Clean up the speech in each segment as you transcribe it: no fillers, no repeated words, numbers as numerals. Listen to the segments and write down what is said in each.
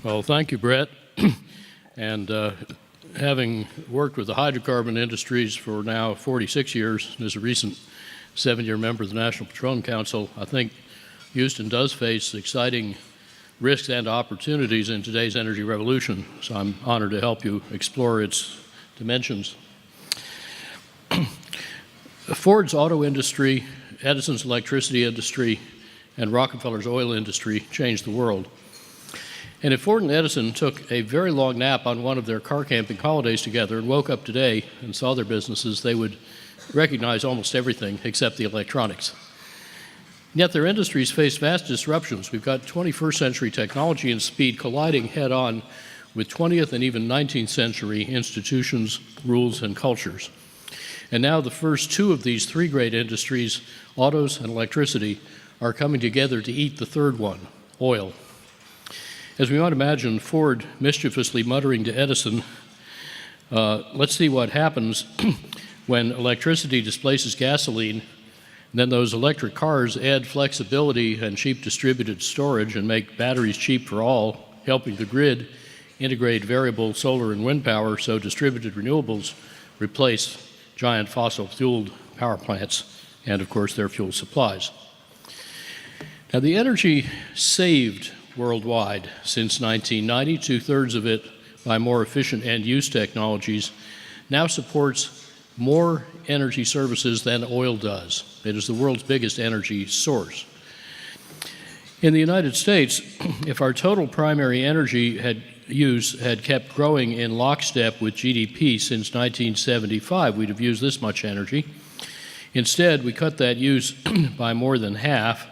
Well, thank you, Brett. And having worked with the hydrocarbon industries for now 46 years, and as a recent 7-year member of the National Petroleum Council, I think Houston does face exciting risks and opportunities in today's energy revolution. So I'm honored to help you explore its dimensions. Ford's auto industry, Edison's electricity industry, and Rockefeller's oil industry changed the world. And if Ford and Edison took a very long nap on one of their car camping holidays together and woke up today and saw their businesses, they would recognize almost everything except the electronics. Yet their industries face vast disruptions. We've got 21st century technology and speed colliding head-on with 20th and even 19th century institutions, rules, and cultures. And now the first two of these three great industries, autos and electricity, are coming together to eat the third one, oil. As we might imagine, Ford mischievously muttering to Edison, let's see what happens when electricity displaces gasoline, and then those electric cars add flexibility and cheap distributed storage and make batteries cheap for all, helping the grid integrate variable solar and wind power so distributed renewables replace giant fossil-fueled power plants and, of course, their fuel supplies. Now, the energy saved worldwide since 1990, 2/3 of it by more efficient end-use technologies, now supports more energy services than oil does. It is the world's biggest energy source. In the United States, if our total primary energy use had kept growing in lockstep with GDP since 1975, we'd have used this much energy. Instead, we cut that use by more than half.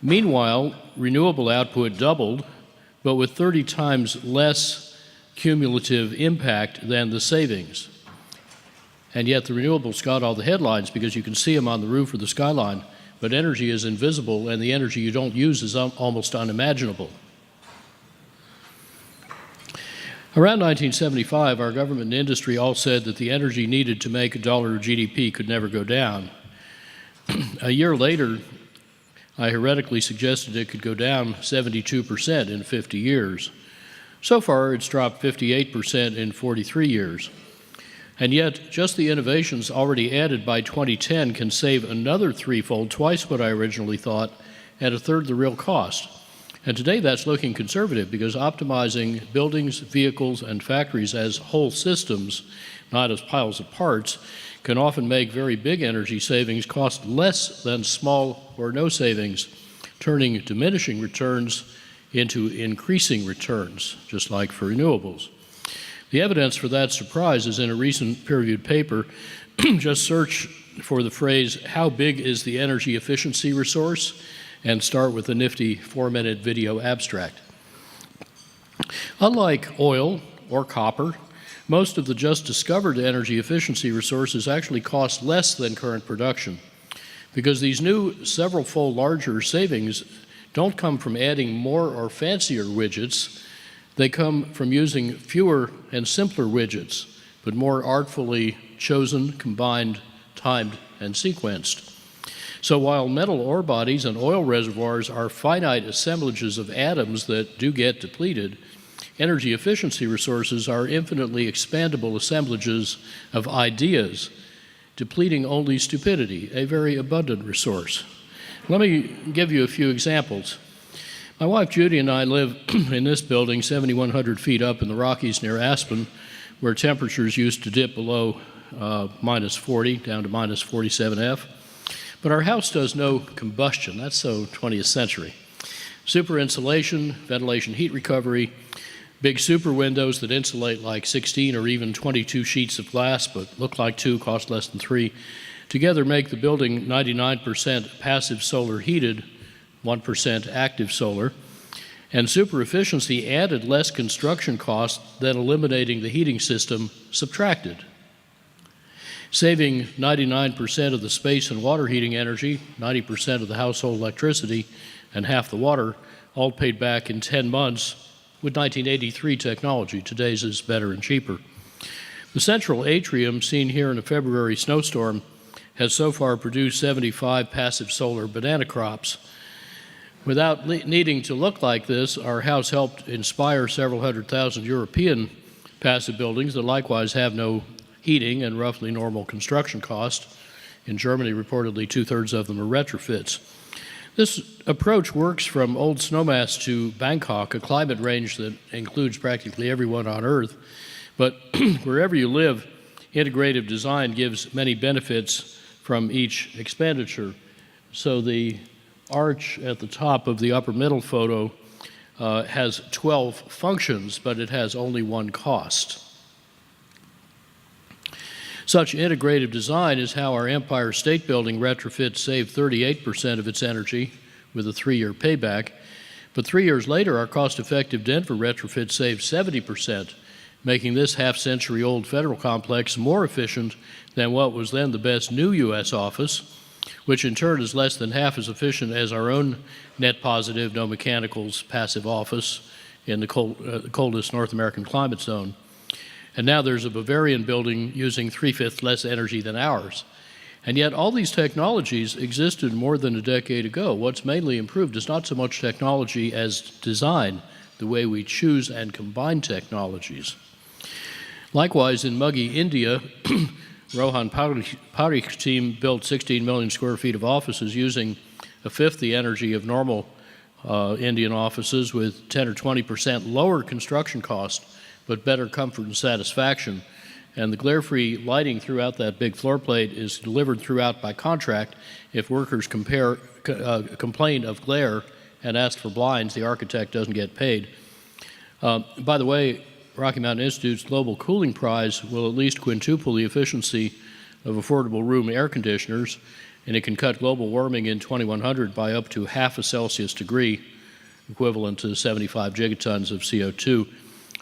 Meanwhile, renewable output doubled, but with 30 times less cumulative impact than the savings. And yet the renewables got all the headlines because you can see them on the roof or the skyline, but energy is invisible and the energy you don't use is almost unimaginable. Around 1975, our government and industry all said that the energy needed to make $1 of GDP could never go down. A year later, I heretically suggested it could go down 72% in 50 years. So far, it's dropped 58% in 43 years. And yet, just the innovations already added by 2010 can save another threefold, twice what I originally thought, at 1/3 the real cost. And today that's looking conservative because optimizing buildings, vehicles, and factories as whole systems, not as piles of parts, can often make very big energy savings cost less than small or no savings, turning diminishing returns into increasing returns, just like for renewables. The evidence for that surprise is in a recent peer-reviewed paper. Just search for the phrase, how big is the energy efficiency resource, and start with a nifty 4-minute video abstract. Unlike oil or copper, most of the just discovered energy efficiency resources actually cost less than current production because these new several-fold larger savings don't come from adding more or fancier widgets. They come from using fewer and simpler widgets, but more artfully chosen, combined, timed, and sequenced. So while metal ore bodies and oil reservoirs are finite assemblages of atoms that do get depleted, energy efficiency resources are infinitely expandable assemblages of ideas, depleting only stupidity, a very abundant resource. Let me give you a few examples. My wife Judy and I live in this building 7,100 feet up in the Rockies near Aspen, where temperatures used to dip below minus 40, down to minus 47 F. But our house does no combustion. That's so 20th century. Super insulation, ventilation heat recovery, big super windows that insulate like 16 or even 22 sheets of glass, but look like 2, cost less than 3, together make the building 99% passive solar heated, 1% active solar, and super efficiency added less construction costs than eliminating the heating system subtracted. Saving 99% of the space and water heating energy, 90% of the household electricity, and half the water, all paid back in 10 months with 1983 technology. Today's is better and cheaper. The central atrium, seen here in a February snowstorm, has so far produced 75 passive solar banana crops. Without needing to look like this, our house helped inspire several 100,000 European passive buildings that likewise have no heating and roughly normal construction cost. In Germany, reportedly 2/3 of them are retrofits. This approach works from Old Snowmass to Bangkok, a climate range that includes practically everyone on Earth. But wherever you live, integrative design gives many benefits from each expenditure. So the arch at the top of the upper middle photo has 12 functions, but it has only one cost. Such integrative design is how our Empire State Building retrofit saved 38% of its energy with a 3-year payback. But 3 years later, our cost-effective Denver retrofit saved 70%, making this half-century-old federal complex more efficient than what was then the best new U.S. office, which in turn is less than half as efficient as our own net positive, no mechanicals, passive office in the coldest North American climate zone. And now there's a Bavarian building using 3/5 less energy than ours. And yet all these technologies existed more than a decade ago. What's mainly improved is not so much technology as design, the way we choose and combine technologies. Likewise, in muggy India, Rohan Parikh's team built 16 million square feet of offices using 1/5 the energy of normal Indian offices with 10 or 20% lower construction cost, but better comfort and satisfaction. And the glare-free lighting throughout that big floor plate is delivered throughout by contract. If workers complain of glare and ask for blinds, the architect doesn't get paid. By the way, Rocky Mountain Institute's Global Cooling Prize will at least quintuple the efficiency of affordable room air conditioners, and it can cut global warming in 2100 by up to half a Celsius degree, equivalent to 75 gigatons of CO2.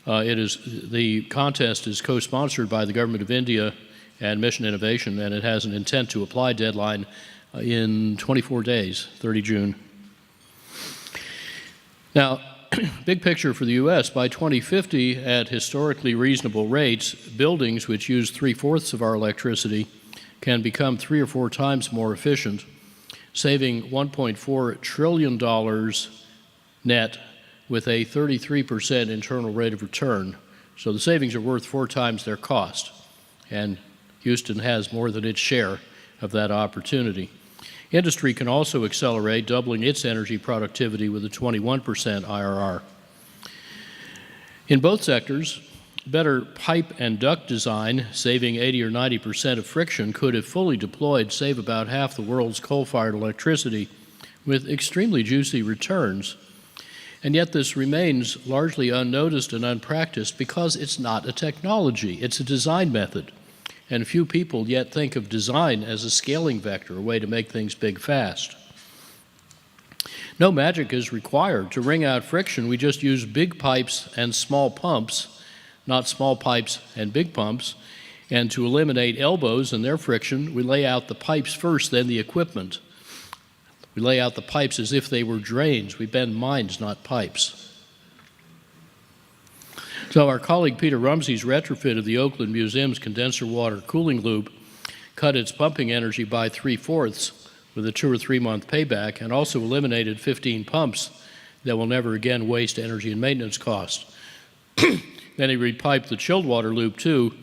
The contest is co-sponsored by the Government of India and Mission Innovation, and it has an intent to apply deadline in 24 days, 30 June. Now, big picture for the U.S., by 2050, at historically reasonable rates, buildings which use 3/4 of our electricity can become 3 or 4 times more efficient, saving $1.4 trillion net with a 33% internal rate of return. So the savings are worth 4 times their cost, and Houston has more than its share of that opportunity. Industry can also accelerate, doubling its energy productivity with a 21% IRR. In both sectors, better pipe and duct design, saving 80 or 90% of friction, could, if fully deployed, save about half the world's coal-fired electricity with extremely juicy returns. And yet this remains largely unnoticed and unpracticed because it's not a technology, it's a design method. And few people yet think of design as a scaling vector, a way to make things big fast. No magic is required. To wring out friction, we just use big pipes and small pumps, not small pipes and big pumps. And to eliminate elbows and their friction, we lay out the pipes first, then the equipment. We lay out the pipes as if they were drains. We bend minds, not pipes. So our colleague Peter Rumsey's retrofit of the Oakland Museum's condenser water cooling loop cut its pumping energy by 3/4 with a 2 or 3 month payback, and also eliminated 15 pumps that will never again waste energy and maintenance costs. Then he repiped the chilled water loop too,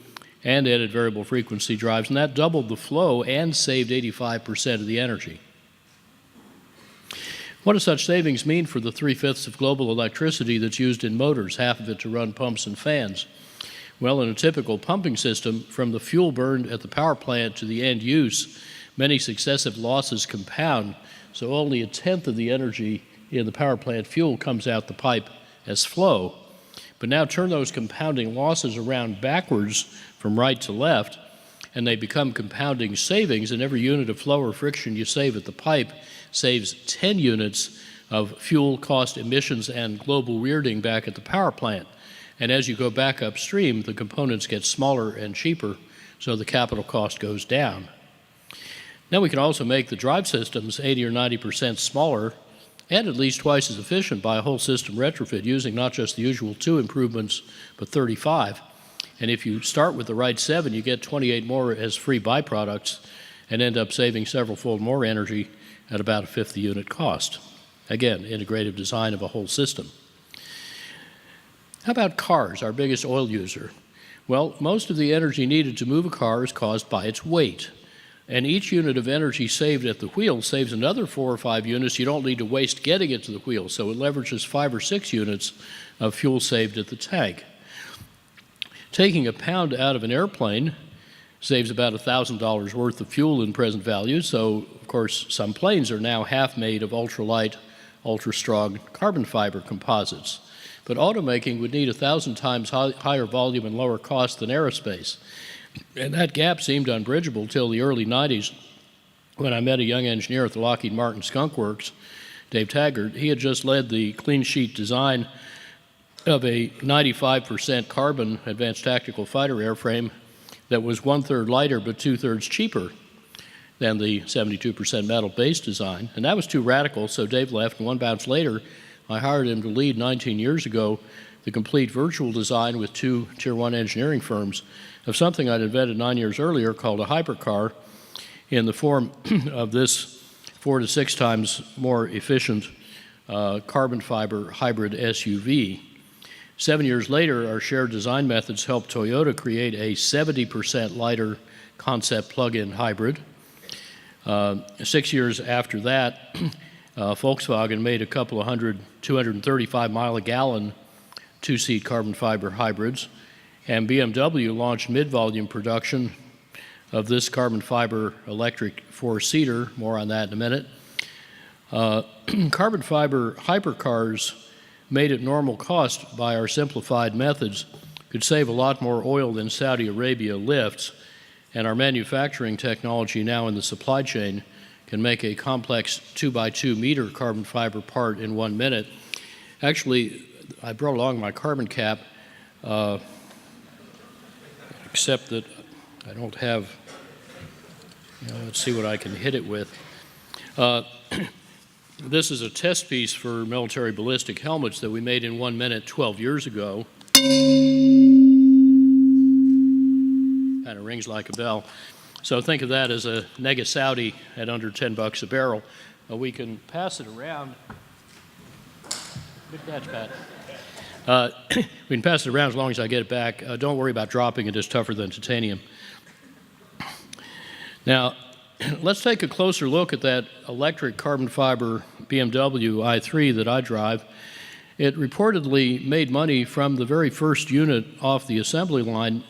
and added variable frequency drives, and that doubled the flow and saved 85% of the energy. What do such savings mean for the 3/5 of global electricity that's used in motors, half of it to run pumps and fans? Well, in a typical pumping system, from the fuel burned at the power plant to the end use, many successive losses compound, so only 1/10 of the energy in the power plant fuel comes out the pipe as flow. But now turn those compounding losses around backwards from right to left, and they become compounding savings, and every unit of flow or friction you save at the pipe saves 10 units of fuel cost, emissions, and global weirding back at the power plant. And as you go back upstream, the components get smaller and cheaper, so the capital cost goes down. Now we can also make the drive systems 80 or 90% smaller and at least twice as efficient by a whole system retrofit, using not just the usual 2 improvements, but 35. And if you start with the right 7, you get 28 more as free byproducts and end up saving several fold more energy at about 1/5 the unit cost. Again, integrative design of a whole system. How about cars, our biggest oil user? Well, most of the energy needed to move a car is caused by its weight. And each unit of energy saved at the wheel saves another 4 or 5 units you don't need to waste getting it to the wheel. So it leverages 5 or 6 units of fuel saved at the tank. Taking a pound out of an airplane saves about $1,000 worth of fuel in present value. So, of course, some planes are now half made of ultralight, ultra-strong carbon fiber composites. But automaking would need 1,000 times higher volume and lower cost than aerospace. And that gap seemed unbridgeable till the early 90s when I met a young engineer at the Lockheed Martin Skunk Works, Dave Taggart. He had just led the clean sheet design of a 95% carbon advanced tactical fighter airframe that was 1/3 lighter but 2/3 cheaper than the 72% metal base design. And that was too radical, so Dave left, and 1 bounce later, I hired him to lead 19 years ago the complete virtual design with 2 Tier 1 engineering firms of something I'd invented 9 years earlier called a hypercar in the form of this 4 to 6 times more efficient carbon fiber hybrid SUV. 7 years later, our shared design methods helped Toyota create a 70% lighter concept plug-in hybrid. 6 years after that, Volkswagen made a couple of 235 mile a gallon 2-seat carbon fiber hybrids, and BMW launched mid-volume production of this carbon fiber electric 4-seater, more on that in a minute. Carbon fiber hypercars made at normal cost by our simplified methods could save a lot more oil than Saudi Arabia lifts, and our manufacturing technology now in the supply chain can make a complex 2x2 meter carbon fiber part in 1 minute. Actually, I brought along my carbon cap, except that I don't have, let's see what I can hit it with. This is a test piece for military ballistic helmets that we made in 1 minute 12 years ago. Kind of rings like a bell. So think of that as a Nega Saudi at under $10 a barrel. We can pass it around. Good catch, Pat. We can pass it around as long as I get it back. Don't worry about dropping it. It's tougher than titanium. Now, let's take a closer look at that electric carbon fiber BMW i3 that I drive. It reportedly made money from the very first unit off the assembly line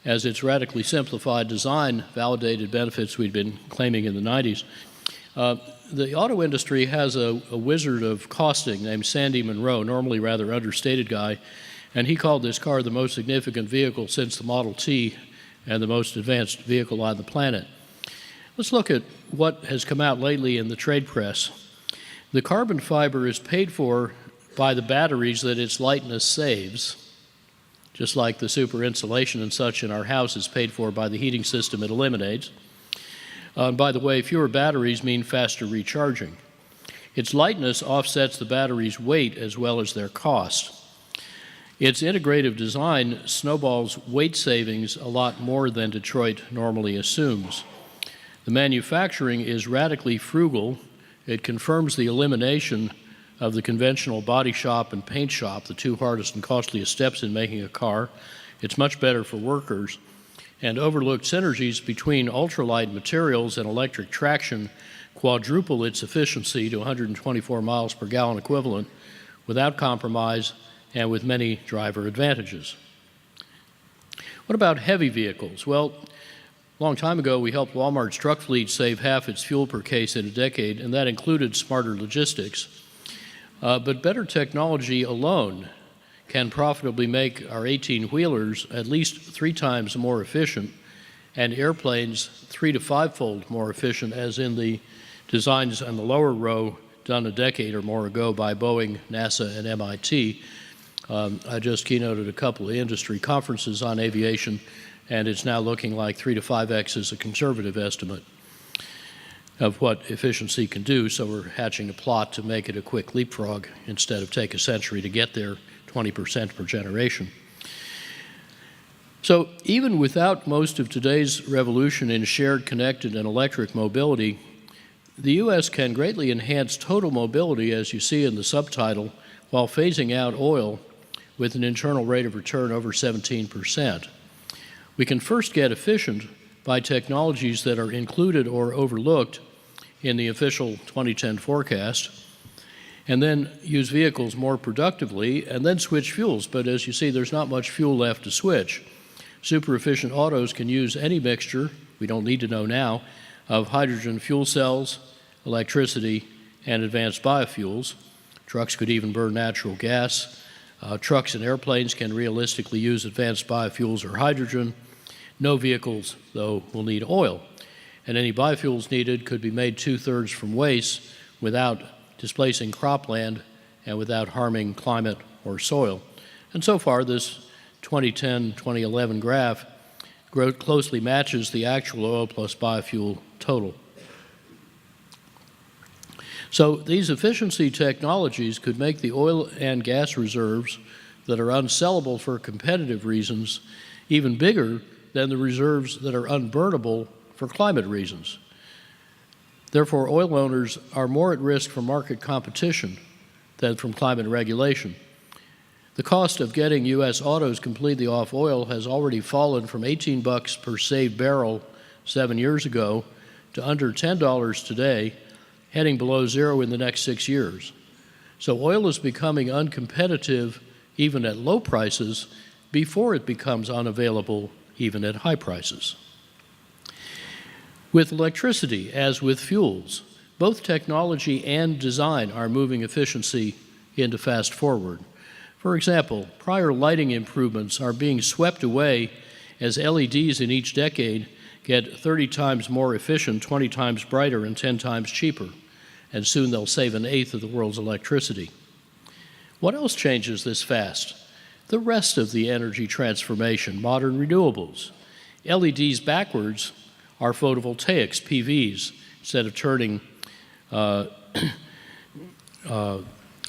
as its radically simplified design validated benefits we'd been claiming in the 90s. The auto industry has a wizard of costing named Sandy Munro, normally rather understated guy, and he called this car the most significant vehicle since the Model T and the most advanced vehicle on the planet. Let's look at what has come out lately in the trade press. The carbon fiber is paid for by the batteries that its lightness saves, just like the super insulation and such in our house is paid for by the heating system it eliminates. By the way, fewer batteries mean faster recharging. Its lightness offsets the battery's weight as well as their cost. Its integrative design snowballs weight savings a lot more than Detroit normally assumes. The manufacturing is radically frugal. It confirms the elimination of the conventional body shop and paint shop, the 2 hardest and costliest steps in making a car. It's much better for workers. And overlooked synergies between ultralight materials and electric traction quadruple its efficiency to 124 miles per gallon equivalent without compromise and with many driver advantages. What about heavy vehicles? Well, a long time ago, we helped Walmart's truck fleet save half its fuel per case in a decade, and that included smarter logistics. But better technology alone can profitably make our 18-wheelers at least 3 times more efficient and airplanes 3 to 5-fold more efficient, as in the designs on the lower row done a decade or more ago by Boeing, NASA, and MIT. I just keynoted a couple of industry conferences on aviation, and it's now looking like 3 to 5x is a conservative estimate of what efficiency can do, so we're hatching a plot to make it a quick leapfrog instead of take a century to get there, 20% per generation. So even without most of today's revolution in shared, connected, and electric mobility, The U.S. can greatly enhance total mobility, as you see in the subtitle, while phasing out oil with an internal rate of return over 17%. We can first get efficient by technologies that are included or overlooked in the official 2010 forecast, and then use vehicles more productively, and then switch fuels. But as you see, there's not much fuel left to switch. Super efficient autos can use any mixture, we don't need to know now, of hydrogen fuel cells, electricity, and advanced biofuels. Trucks could even burn natural gas. Trucks and airplanes can realistically use advanced biofuels or hydrogen. No vehicles, though, will need oil. And any biofuels needed could be made 2/3 from waste without displacing cropland and without harming climate or soil. And so far, this 2010-2011 graph closely matches the actual oil plus biofuel total. So these efficiency technologies could make the oil and gas reserves that are unsellable for competitive reasons even bigger than the reserves that are unburnable for climate reasons. Therefore, oil owners are more at risk from market competition than from climate regulation. The cost of getting U.S. autos completely off oil has already fallen from $18 per saved barrel 7 years ago to under $10 today, heading below zero in the next 6 years. So oil is becoming uncompetitive even at low prices before it becomes unavailable even at high prices. With electricity, as with fuels, both technology and design are moving efficiency into fast forward. For example, prior lighting improvements are being swept away as LEDs in each decade get 30 times more efficient, 20 times brighter, and 10 times cheaper. And soon they'll save 1/8 of the world's electricity. What else changes this fast? The rest of the energy transformation, modern renewables. LEDs backwards are photovoltaics, PVs. Instead of turning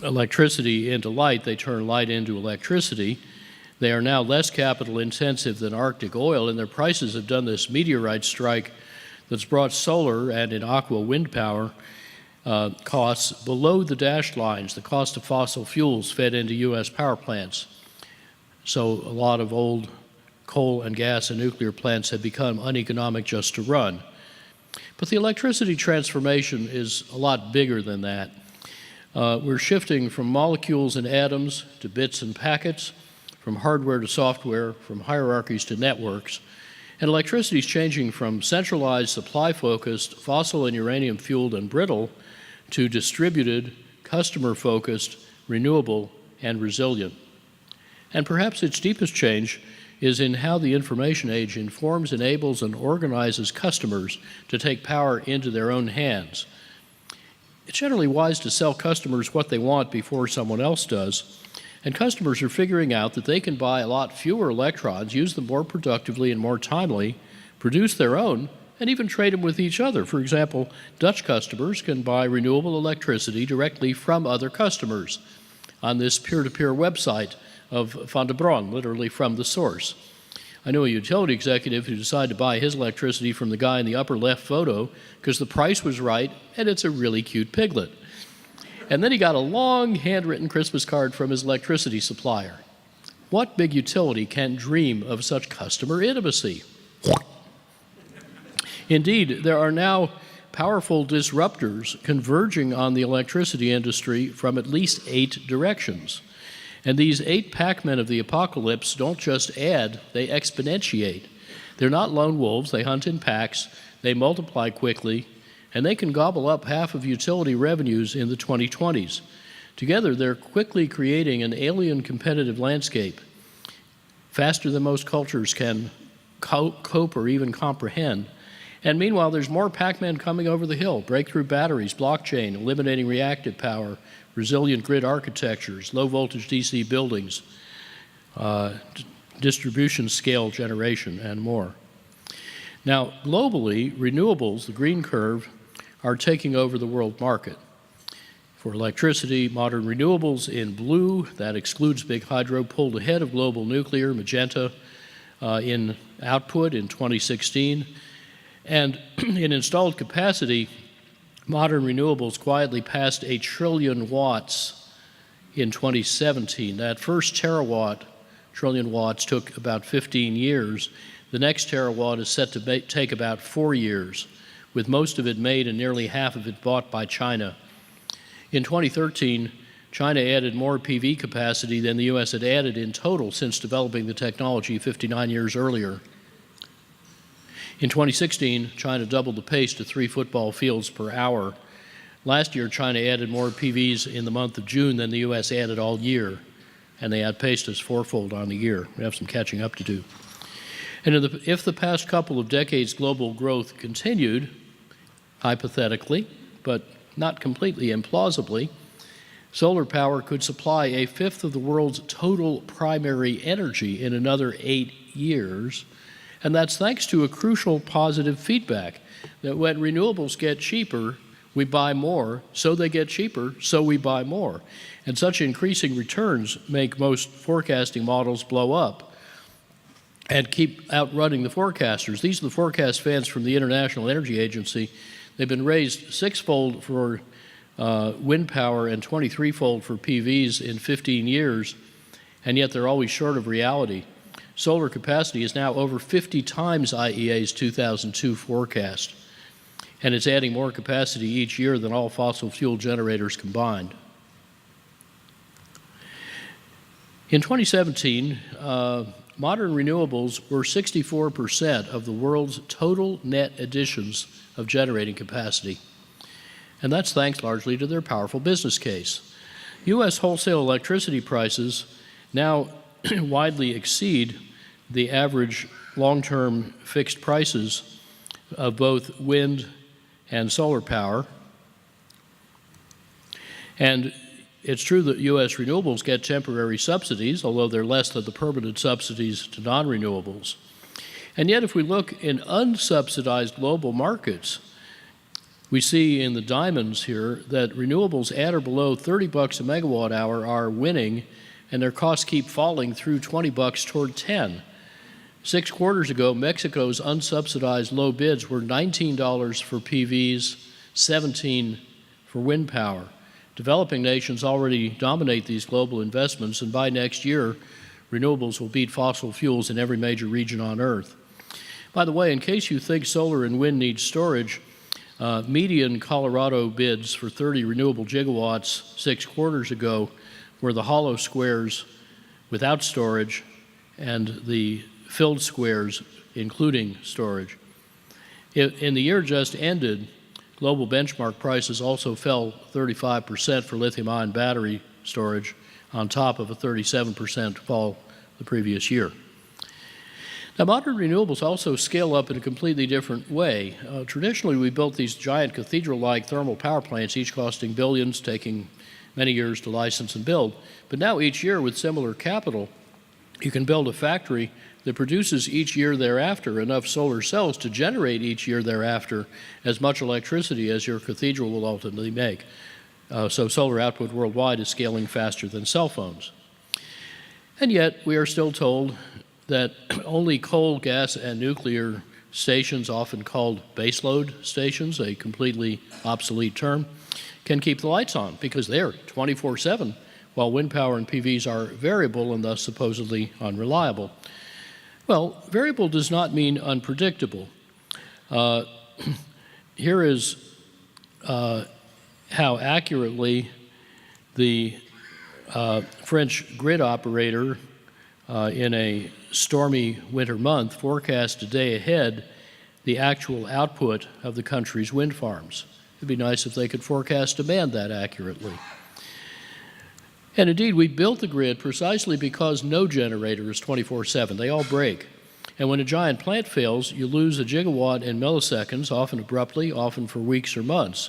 electricity into light, they turn light into electricity. They are now less capital intensive than Arctic oil, and their prices have done this meteorite strike that's brought solar and in aqua wind power costs below the dashed lines, the cost of fossil fuels fed into U.S. power plants. So a lot of old coal and gas and nuclear plants have become uneconomic just to run. But the electricity transformation is a lot bigger than that. We're shifting from molecules and atoms to bits and packets, from hardware to software, from hierarchies to networks. And electricity is changing from centralized, supply-focused, fossil and uranium-fueled and brittle to distributed, customer-focused, renewable, and resilient. And perhaps its deepest change is in how the information age informs, enables, and organizes customers to take power into their own hands. It's generally wise to sell customers what they want before someone else does, and customers are figuring out that they can buy a lot fewer electrons, use them more productively and more timely, produce their own, and even trade them with each other. For example, Dutch customers can buy renewable electricity directly from other customers on this peer-to-peer website of Van der Bron, literally from the source. I know a utility executive who decided to buy his electricity from the guy in the upper left photo because the price was right and it's a really cute piglet. And then he got a long handwritten Christmas card from his electricity supplier. What big utility can dream of such customer intimacy? Indeed, there are now powerful disruptors converging on the electricity industry from at least 8 directions. And these 8 Pac-Men of the apocalypse don't just add, they exponentiate. They're not lone wolves, they hunt in packs, they multiply quickly, and they can gobble up half of utility revenues in the 2020s. Together, they're quickly creating an alien competitive landscape, faster than most cultures can cope or even comprehend. And meanwhile, there's more Pac-Men coming over the hill: breakthrough batteries, blockchain, eliminating reactive power, resilient grid architectures, low-voltage DC buildings, distribution scale generation, and more. Now, globally, renewables, the green curve, are taking over the world market. For electricity, modern renewables in blue, that excludes big hydro, pulled ahead of global nuclear, magenta, in output in 2016. And in installed capacity, modern renewables quietly passed 1 trillion watts in 2017. That first trillion watts took about 15 years. The next terawatt is set to take about 4 years, with most of it made and nearly half of it bought by China. In 2013, China added more PV capacity than the U.S. had added in total since developing the technology 59 years earlier. In 2016, China doubled the pace to 3 football fields per hour. Last year, China added more PVs in the month of June than the U.S. added all year, and they outpaced us fourfold on the year. We have some catching up to do. And if the past couple of decades global growth continued, hypothetically, but not completely implausibly, solar power could supply 1/5 of the world's total primary energy in another 8 years. And that's thanks to a crucial positive feedback that when renewables get cheaper, we buy more, so they get cheaper, so we buy more. And such increasing returns make most forecasting models blow up and keep outrunning the forecasters. These are the forecast fans from the International Energy Agency. They've been raised 6-fold for wind power and 23-fold for PVs in 15 years, and yet they're always short of reality. Solar capacity is now over 50 times IEA's 2002 forecast, and it's adding more capacity each year than all fossil fuel generators combined. In 2017, modern renewables were 64% of the world's total net additions of generating capacity, and that's thanks largely to their powerful business case. U.S. wholesale electricity prices now widely exceed the average long-term fixed prices of both wind and solar power. And it's true that U.S. renewables get temporary subsidies, although they're less than the permanent subsidies to non-renewables. And yet, if we look in unsubsidized global markets, we see in the diamonds here that renewables at or below $30 a megawatt hour are winning, and their costs keep falling through $20 toward 10. 6 quarters ago, Mexico's unsubsidized low bids were $19 for PVs, $17 for wind power. Developing nations already dominate these global investments, and by next year, renewables will beat fossil fuels in every major region on Earth. By the way, in case you think solar and wind need storage, median Colorado bids for 30 renewable gigawatts 6 quarters ago were the hollow squares without storage and the filled squares including storage. In the year just ended, global benchmark prices also fell 35% for lithium-ion battery storage on top of a 37% fall the previous year. Now, modern renewables also scale up in a completely different way. Traditionally, we built these giant cathedral-like thermal power plants, each costing billions, taking many years to license and build. But now each year with similar capital, you can build a factory that produces each year thereafter enough solar cells to generate each year thereafter as much electricity as your cathedral will ultimately make. So solar output worldwide is scaling faster than cell phones. And yet we are still told that only coal, gas, and nuclear stations, often called baseload stations, a completely obsolete term, can keep the lights on because they're 24/7, while wind power and PVs are variable and thus supposedly unreliable. Well, variable does not mean unpredictable. Here is how accurately the French grid operator in a stormy winter month forecast a day ahead the actual output of the country's wind farms. It'd be nice if they could forecast demand that accurately. And indeed, we built the grid precisely because no generator is 24/7. They all break. And when a giant plant fails, you lose a gigawatt in milliseconds, often abruptly, often for weeks or months.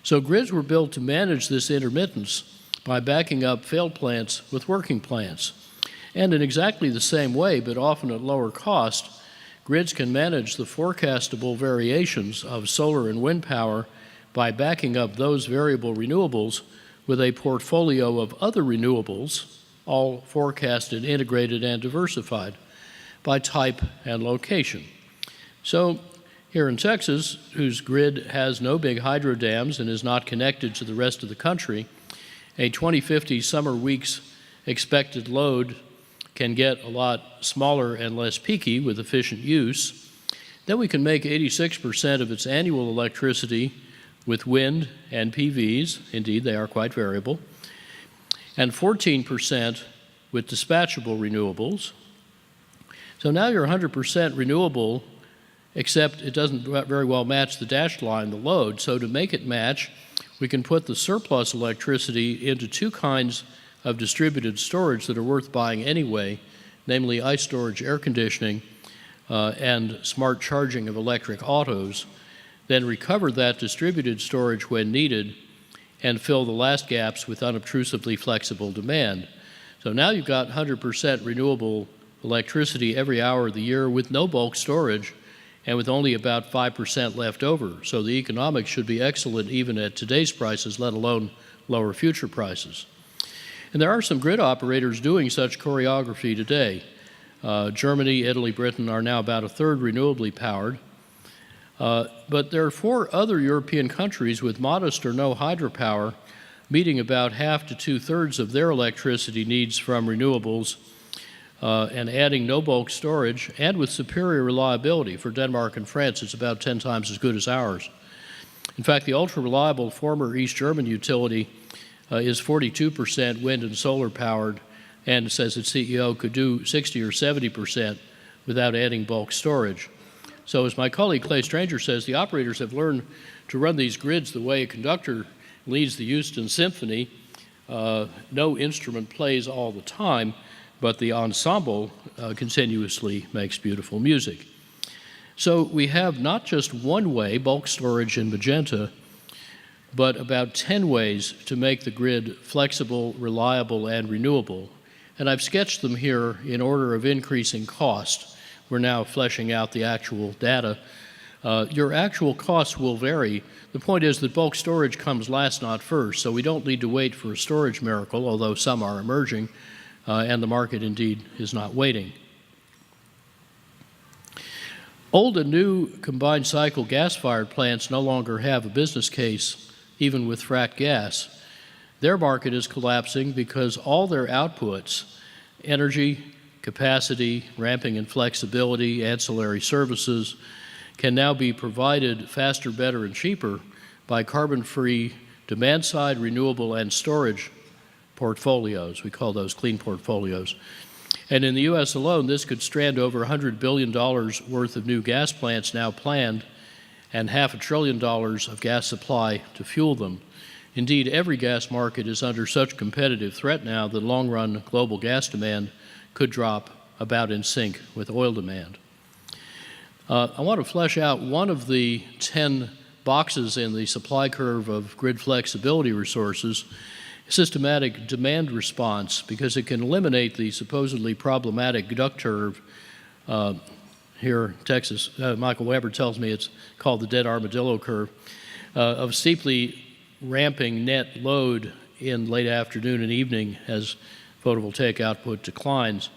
So grids were built to manage this intermittence by backing up failed plants with working plants. And in exactly the same way, but often at lower cost, grids can manage the forecastable variations of solar and wind power by backing up those variable renewables with a portfolio of other renewables, all forecasted, integrated, and diversified by type and location. So Here in Texas, whose grid has no big hydro dams and is not connected to the rest of the country, a 2050 summer weeks expected load can get a lot smaller and less peaky with efficient use. Then we can make 86% of its annual electricity with wind and PVs, indeed they are quite variable, and 14% with dispatchable renewables. So now you're 100% renewable, except it doesn't very well match the dashed line, the load. So to make it match, we can put the surplus electricity into two kinds of distributed storage that are worth buying anyway, namely ice storage, air conditioning, and smart charging of electric autos, then recover that distributed storage when needed and fill the last gaps with unobtrusively flexible demand. So now you've got 100% renewable electricity every hour of the year with no bulk storage and with only about 5% left over. So the economics should be excellent even at today's prices, let alone lower future prices. And there are some grid operators doing such choreography today. Germany, Italy, Britain are now about a third renewably powered. But there are 4 other European countries with modest or no hydropower meeting about half to 2/3 of their electricity needs from renewables and adding no bulk storage and with superior reliability. For Denmark and France, it's about 10 times as good as ours. In fact, the ultra-reliable former East German utility is 42% wind and solar powered and says its CEO could do 60 or 70% without adding bulk storage. So as my colleague Clay Stranger says, the operators have learned to run these grids the way a conductor leads the Houston Symphony. No instrument plays all the time, but the ensemble continuously makes beautiful music. So we have not just one way, bulk storage in magenta, but about 10 ways to make the grid flexible, reliable, and renewable. And I've sketched them here in order of increasing cost. We're now fleshing out the actual data. Your actual costs will vary. The point is that bulk storage comes last, not first, so we don't need to wait for a storage miracle, although some are emerging, and the market indeed is not waiting. Old and new combined cycle gas-fired plants no longer have a business case, even with fracked gas. Their market is collapsing because all their outputs, energy, capacity, ramping and flexibility, ancillary services, can now be provided faster, better, and cheaper by carbon-free demand-side renewable and storage portfolios. We call those clean portfolios. And in the U.S. alone, this could strand over $100 billion worth of new gas plants now planned and $500 billion of gas supply to fuel them. Indeed, every gas market is under such competitive threat now that long-run global gas demand could drop about in sync with oil demand. I want to flesh out one of the 10 boxes in the supply curve of grid flexibility resources, systematic demand response, because it can eliminate the supposedly problematic duck curve. Here in Texas, Michael Weber tells me it's called the dead armadillo curve, of steeply ramping net load in late afternoon and evening as photovoltaic output declines.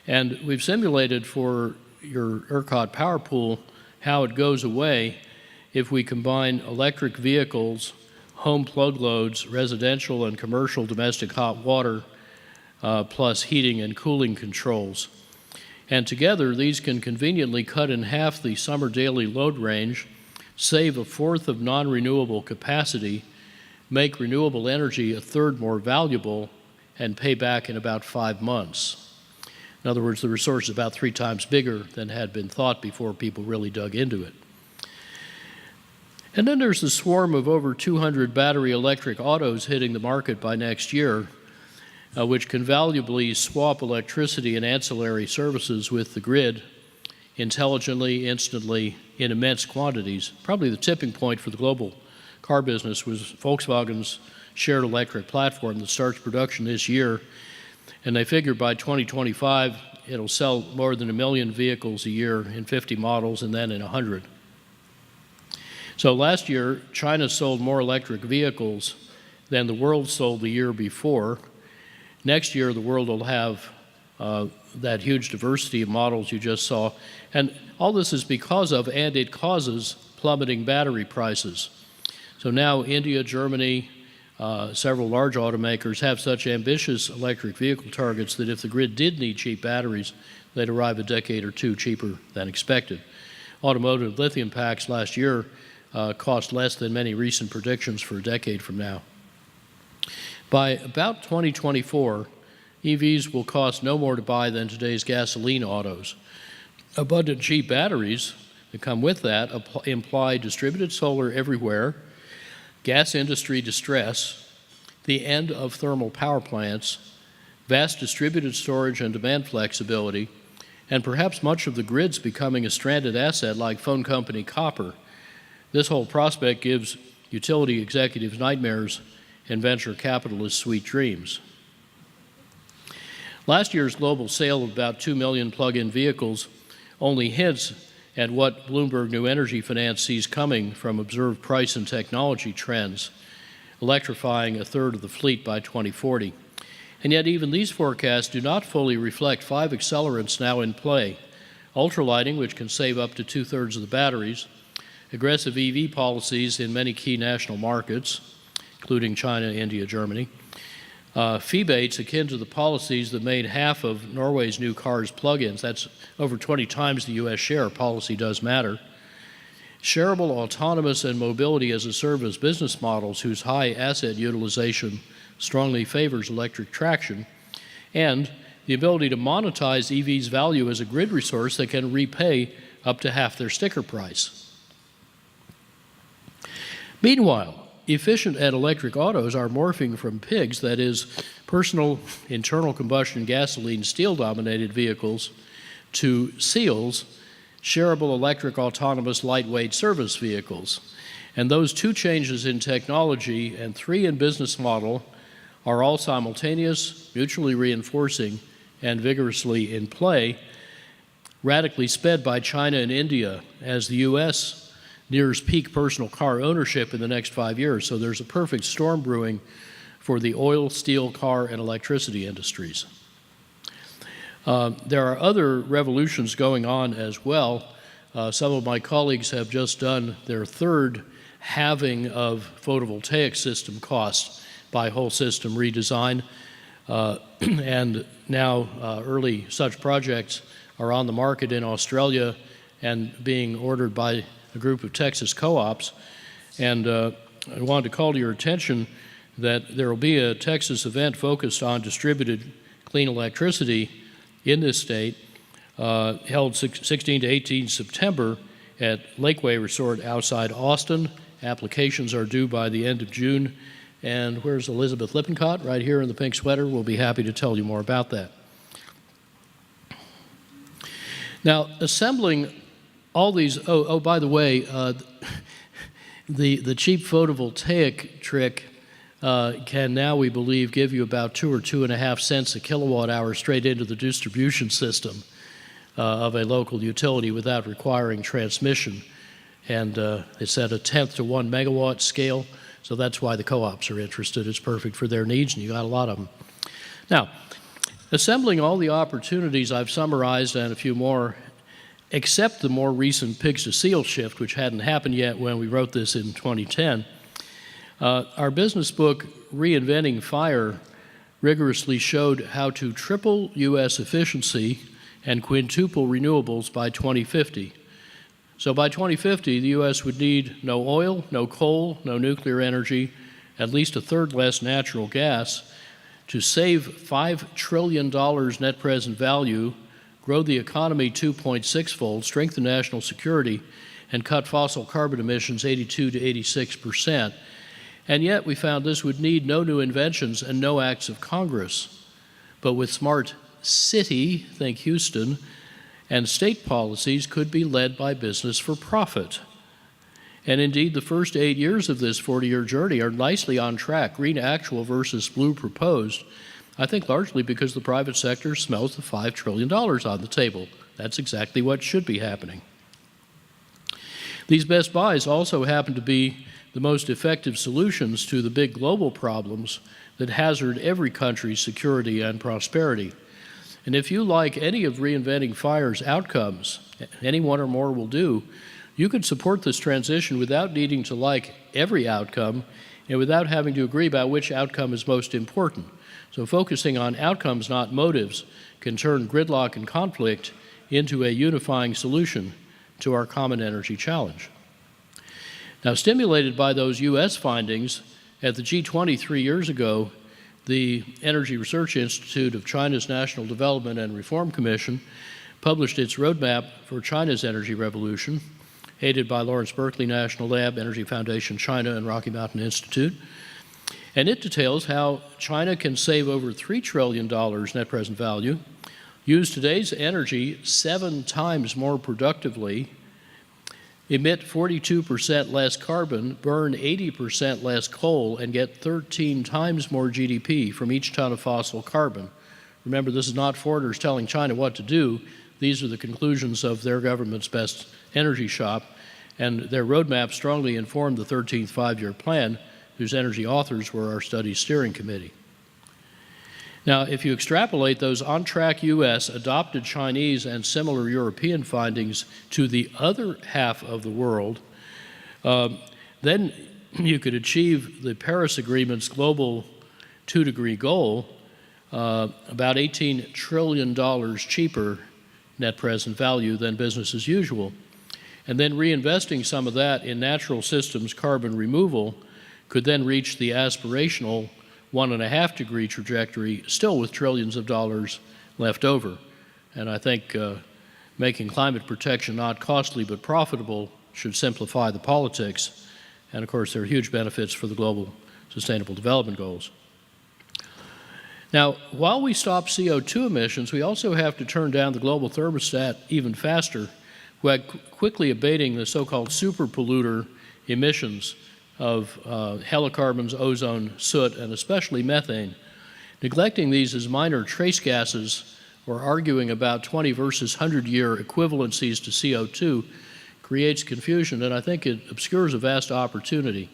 And we've simulated for your ERCOT power pool how it goes away if we combine electric vehicles, home plug loads, residential and commercial domestic hot water, plus heating and cooling controls. And together, these can conveniently cut in half the summer daily load range, save 1/4 of non-renewable capacity, make renewable energy 1/3 more valuable, and pay back in about 5 months. In other words, the resource is about 3 times bigger than had been thought before people really dug into it. And then there's the swarm of over 200 battery electric autos hitting the market by next year, which can valuably swap electricity and ancillary services with the grid intelligently, instantly, in immense quantities. Probably the tipping point for the global car business was Volkswagen's shared electric platform that starts production this year, and they figure by 2025 it'll sell more than 1 million vehicles a year in 50 models and then in 100. So last year, China sold more electric vehicles than the world sold the year before. Next year, the world will have that huge diversity of models you just saw. And all this is because of, and it causes, plummeting battery prices. So now India, Germany, several large automakers have such ambitious electric vehicle targets that if the grid did need cheap batteries, they'd arrive a decade or two cheaper than expected. Automotive lithium packs last year cost less than many recent predictions for a decade from now. By about 2024, EVs will cost no more to buy than today's gasoline autos. Abundant cheap batteries that come with that imply distributed solar everywhere, gas industry distress, the end of thermal power plants, vast distributed storage and demand flexibility, and perhaps much of the grids becoming a stranded asset like phone company copper. This whole prospect gives utility executives nightmares and venture capitalists sweet dreams. Last year's global sale of about 2 million plug-in vehicles only hints at what Bloomberg New Energy Finance sees coming from observed price and technology trends, electrifying a third of the fleet by 2040. And yet even these forecasts do not fully reflect 5 accelerants now in play: ultralighting, which can save up to 2/3 of the batteries, aggressive EV policies in many key national markets, including China, India, Germany, fee-baits akin to the policies that made half of Norway's new cars plug-ins. That's over 20 times the U.S. share. Policy does matter. Shareable, autonomous, and mobility as a service business models whose high asset utilization strongly favors electric traction, and the ability to monetize EVs' value as a grid resource that can repay up to half their sticker price. Meanwhile, efficient and electric autos are morphing from pigs, that is, personal internal combustion gasoline steel-dominated vehicles, to SEALs, shareable electric autonomous lightweight service vehicles. And those 2 changes in technology and 3 in business model are all simultaneous, mutually reinforcing, and vigorously in play, radically sped by China and India as the U.S. nears peak personal car ownership in the next 5 years. So there's a perfect storm brewing for the oil, steel, car, and electricity industries. There are other revolutions going on as well. Some of my colleagues have just done their 3rd halving of photovoltaic system costs by whole system redesign. And now early such projects are on the market in Australia and being ordered by a group of Texas co-ops. And I wanted to call to your attention that there will be a Texas event focused on distributed clean electricity in this state, held 16 to 18 September at Lakeway Resort outside Austin. Applications are due by the end of June. And where's Elizabeth Lippincott? Right here in the pink sweater. We'll be happy to tell you more about that. Now, assembling all these, by the way, the cheap photovoltaic trick can now, we believe, give you about 2 or 2.5 cents a kilowatt hour straight into the distribution system of a local utility without requiring transmission. And it's at a 1/10 to 1 megawatt scale, so that's why the co-ops are interested. It's perfect for their needs, and you got a lot of them. Now, assembling all the opportunities I've summarized and a few more, except the more recent pigs to seal shift, which hadn't happened yet when we wrote this in 2010, our business book, Reinventing Fire, rigorously showed how to triple U.S. efficiency and quintuple renewables by 2050. So by 2050, the U.S. would need no oil, no coal, no nuclear energy, at least 1/3 less natural gas, to save $5 trillion net present value, grow the economy 2.6-fold, strengthen national security, and cut fossil carbon emissions 82 to 86%. And yet we found this would need no new inventions and no acts of Congress. But with smart city, think Houston, and state policies could be led by business for profit. And indeed, the first 8 years of this 40-year journey are nicely on track, green actual versus blue proposed, I think largely because the private sector smells the $5 trillion on the table. That's exactly what should be happening. These best buys also happen to be the most effective solutions to the big global problems that hazard every country's security and prosperity. And if you like any of Reinventing Fire's outcomes, any one or more will do, you could support this transition without needing to like every outcome and without having to agree about which outcome is most important. So focusing on outcomes, not motives, can turn gridlock and conflict into a unifying solution to our common energy challenge. Now, stimulated by those U.S. findings, at the G20 3 years ago, the Energy Research Institute of China's National Development and Reform Commission published its roadmap for China's energy revolution, aided by Lawrence Berkeley National Lab, Energy Foundation China, and Rocky Mountain Institute. And it details how China can save over $3 trillion net present value, use today's energy 7 times more productively, emit 42% less carbon, burn 80% less coal, and get 13 times more GDP from each ton of fossil carbon. Remember, this is not foreigners telling China what to do. These are the conclusions of their government's best energy shop, and their roadmap strongly informed the 13th five-year plan, whose energy authors were our studies steering committee. Now, if you extrapolate those on-track U.S., adopted Chinese, and similar European findings to the other half of the world, then you could achieve the Paris Agreement's global 2-degree goal about $18 trillion cheaper net present value than business as usual. And then reinvesting some of that in natural systems carbon removal could then reach the aspirational 1.5-degree trajectory, still with trillions of dollars left over. And I think making climate protection not costly but profitable should simplify the politics. And of course, there are huge benefits for the global sustainable development goals. Now, while we stop CO2 emissions, we also have to turn down the global thermostat even faster, by quickly abating the so-called super polluter emissions of halocarbons, ozone, soot, and especially methane. Neglecting these as minor trace gases or arguing about 20 versus 100-year equivalencies to CO2 creates confusion, and I think it obscures a vast opportunity.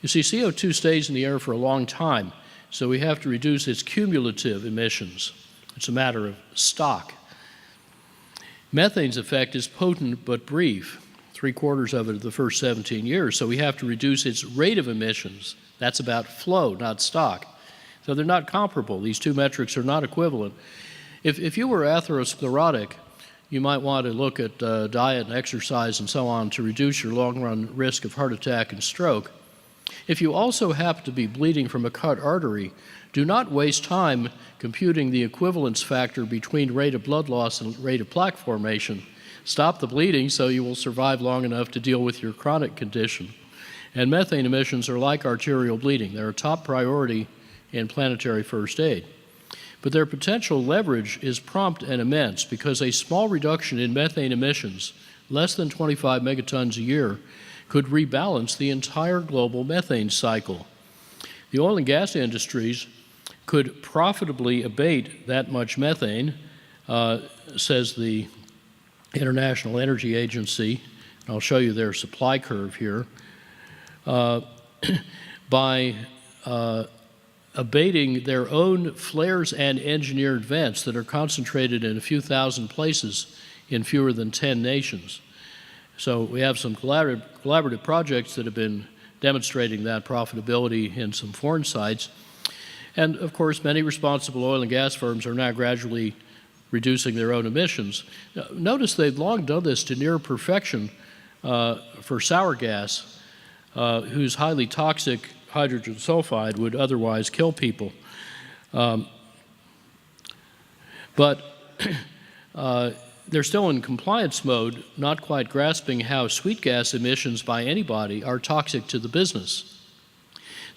You see, CO2 stays in the air for a long time, so we have to reduce its cumulative emissions. It's a matter of stock. Methane's effect is potent but brief. 3/4 of it of the first 17 years, so we have to reduce its rate of emissions. That's about flow, not stock. So they're not comparable. These two metrics are not equivalent. If you were atherosclerotic, you might want to look at diet and exercise and so on to reduce your long-run risk of heart attack and stroke. If you also happen to be bleeding from a cut artery, do not waste time computing the equivalence factor between rate of blood loss and rate of plaque formation. Stop the bleeding so you will survive long enough to deal with your chronic condition. And methane emissions are like arterial bleeding. They're a top priority in planetary first aid. But their potential leverage is prompt and immense because a small reduction in methane emissions, less than 25 megatons a year, could rebalance the entire global methane cycle. The oil and gas industries could profitably abate that much methane, says the International Energy Agency, and I'll show you their supply curve here, by abating their own flares and engineered vents that are concentrated in a few thousand places in fewer than 10 nations. So we have some collaborative projects that have been demonstrating that profitability in some foreign sites. And of course, many responsible oil and gas firms are now gradually reducing their own emissions. Notice they've long done this to near perfection for sour gas, whose highly toxic hydrogen sulfide would otherwise kill people. But they're still in compliance mode, not quite grasping how sweet gas emissions by anybody are toxic to the business.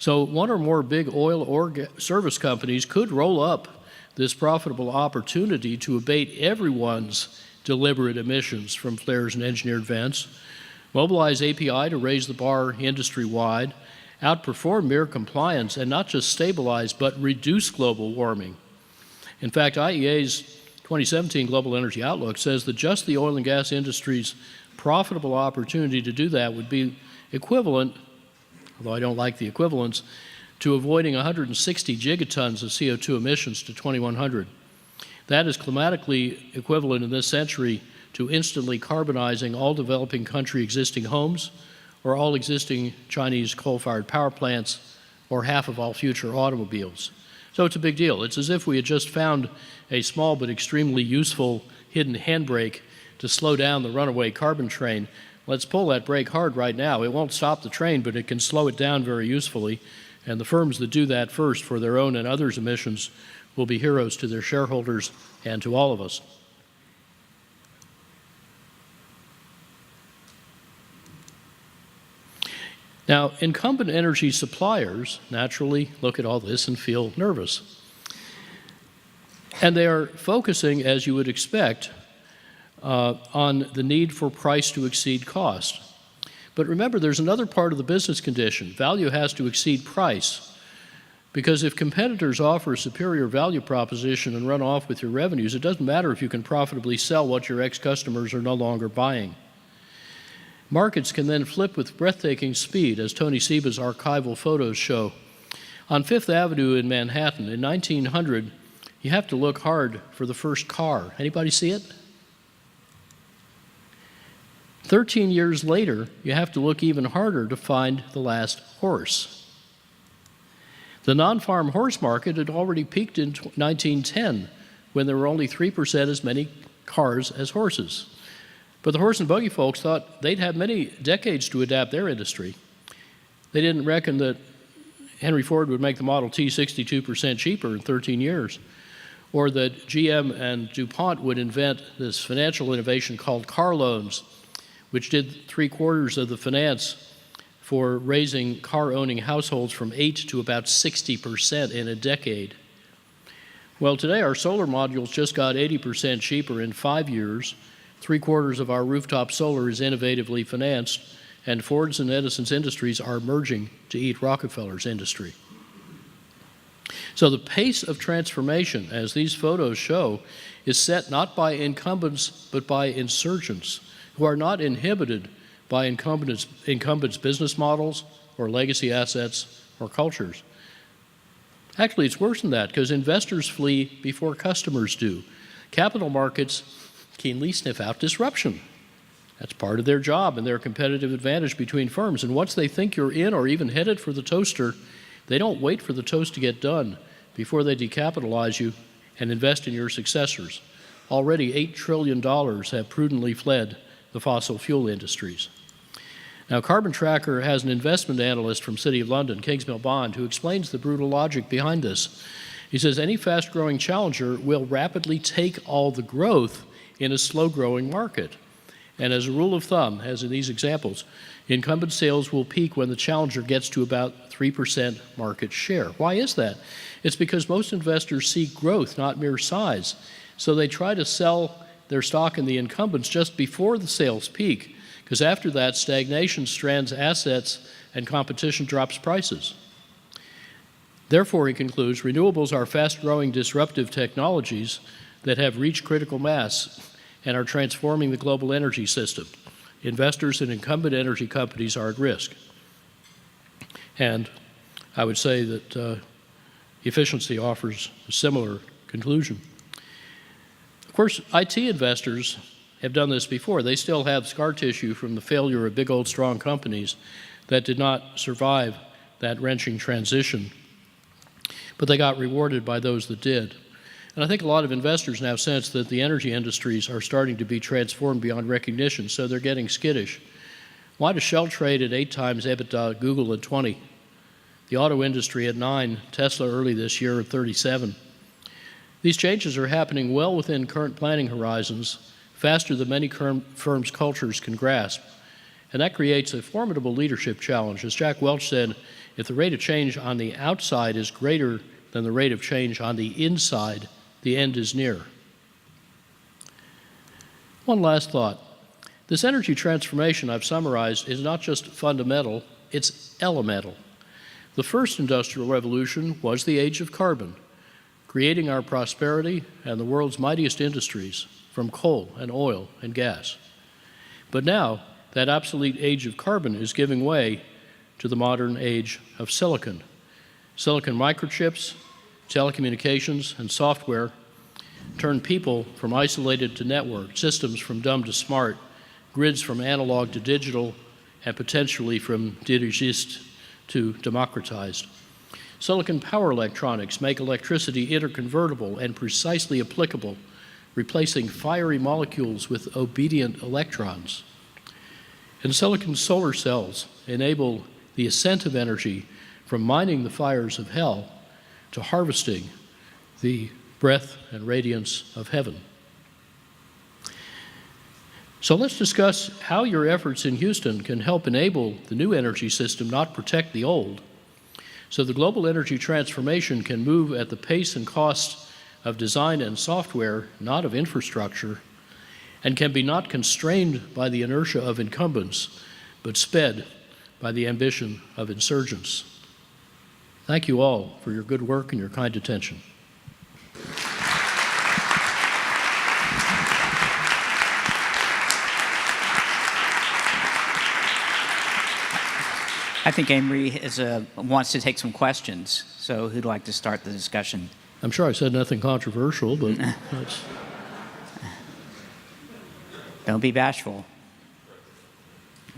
So one or more big oil or service companies could roll up this profitable opportunity to abate everyone's deliberate emissions from flares and engineered vents, mobilize API to raise the bar industry-wide, outperform mere compliance, and not just stabilize, but reduce global warming. In fact, IEA's 2017 Global Energy Outlook says that just the oil and gas industry's profitable opportunity to do that would be equivalent, although I don't like the equivalence, to avoiding 160 gigatons of CO2 emissions to 2100. That is climatically equivalent in this century to instantly carbonizing all developing country existing homes, or all existing Chinese coal-fired power plants, or half of all future automobiles. So it's a big deal. It's as if we had just found a small but extremely useful hidden handbrake to slow down the runaway carbon train. Let's pull that brake hard right now. It won't stop the train, but it can slow it down very usefully. And the firms that do that first for their own and others' emissions will be heroes to their shareholders and to all of us. Now, incumbent energy suppliers naturally look at all this and feel nervous. And they are focusing, as you would expect, on the need for price to exceed cost. But remember, there's another part of the business condition. Value has to exceed price. Because if competitors offer a superior value proposition and run off with your revenues, it doesn't matter if you can profitably sell what your ex-customers are no longer buying. Markets can then flip with breathtaking speed, as Tony Seba's archival photos show. On Fifth Avenue in Manhattan, in 1900, you have to look hard for the first car. Anybody see it? 13 years later, you have to look even harder to find the last horse. The non-farm horse market had already peaked in 1910, when there were only 3% as many cars as horses. But the horse and buggy folks thought they'd have many decades to adapt their industry. They didn't reckon that Henry Ford would make the Model T 62% cheaper in 13 years, or that GM and DuPont would invent this financial innovation called car loans, which did 3/4 of the finance for raising car-owning households from 8 to about 60% in a decade. Well, today our solar modules just got 80% cheaper in 5 years. 3/4 of our rooftop solar is innovatively financed, and Ford's and Edison's industries are merging to eat Rockefeller's industry. So the pace of transformation, as these photos show, is set not by incumbents, but by insurgents, who are not inhibited by incumbents' business models or legacy assets or cultures. Actually, it's worse than that, because investors flee before customers do. Capital markets keenly sniff out disruption. That's part of their job and their competitive advantage between firms. And once they think you're in or even headed for the toaster, they don't wait for the toast to get done before they decapitalize you and invest in your successors. Already $8 trillion have prudently fled the fossil fuel industries. Now, Carbon Tracker has an investment analyst from City of London, Kingsmill Bond, who explains the brutal logic behind this. He says any fast-growing challenger will rapidly take all the growth in a slow-growing market. And as a rule of thumb, as in these examples, incumbent sales will peak when the challenger gets to about 3% market share. Why is that? It's because most investors seek growth, not mere size. So they try to sell their stock in the incumbents just before the sales peak, because after that, stagnation strands assets and competition drops prices. Therefore, he concludes, renewables are fast-growing disruptive technologies that have reached critical mass and are transforming the global energy system. Investors in incumbent energy companies are at risk. And I would say that efficiency offers a similar conclusion. Of course, IT investors have done this before. They still have scar tissue from the failure of big old strong companies that did not survive that wrenching transition, but they got rewarded by those that did. And I think a lot of investors now sense that the energy industries are starting to be transformed beyond recognition, so they're getting skittish. Why does Shell trade at 8 times EBITDA, Google at 20? The auto industry at 9, Tesla early this year at 37. These changes are happening well within current planning horizons, faster than many firms' cultures can grasp. And that creates a formidable leadership challenge. As Jack Welch said, if the rate of change on the outside is greater than the rate of change on the inside, the end is near. One last thought. This energy transformation I've summarized is not just fundamental, it's elemental. The first industrial revolution was the age of carbon, creating our prosperity and the world's mightiest industries from coal and oil and gas. But now, that obsolete age of carbon is giving way to the modern age of silicon. Silicon microchips, telecommunications, and software turn people from isolated to networked, systems from dumb to smart, grids from analog to digital, and potentially from dirigiste to democratized. Silicon power electronics make electricity interconvertible and precisely applicable, replacing fiery molecules with obedient electrons. And silicon solar cells enable the ascent of energy from mining the fires of hell to harvesting the breath and radiance of heaven. So let's discuss how your efforts in Houston can help enable the new energy system, not protect the old, so the global energy transformation can move at the pace and cost of design and software, not of infrastructure, and can be not constrained by the inertia of incumbents, but sped by the ambition of insurgents. Thank you all for your good work and your kind attention. I think Amory wants to take some questions, so who'd like to start the discussion? I'm sure I said nothing controversial, but that's... Don't be bashful.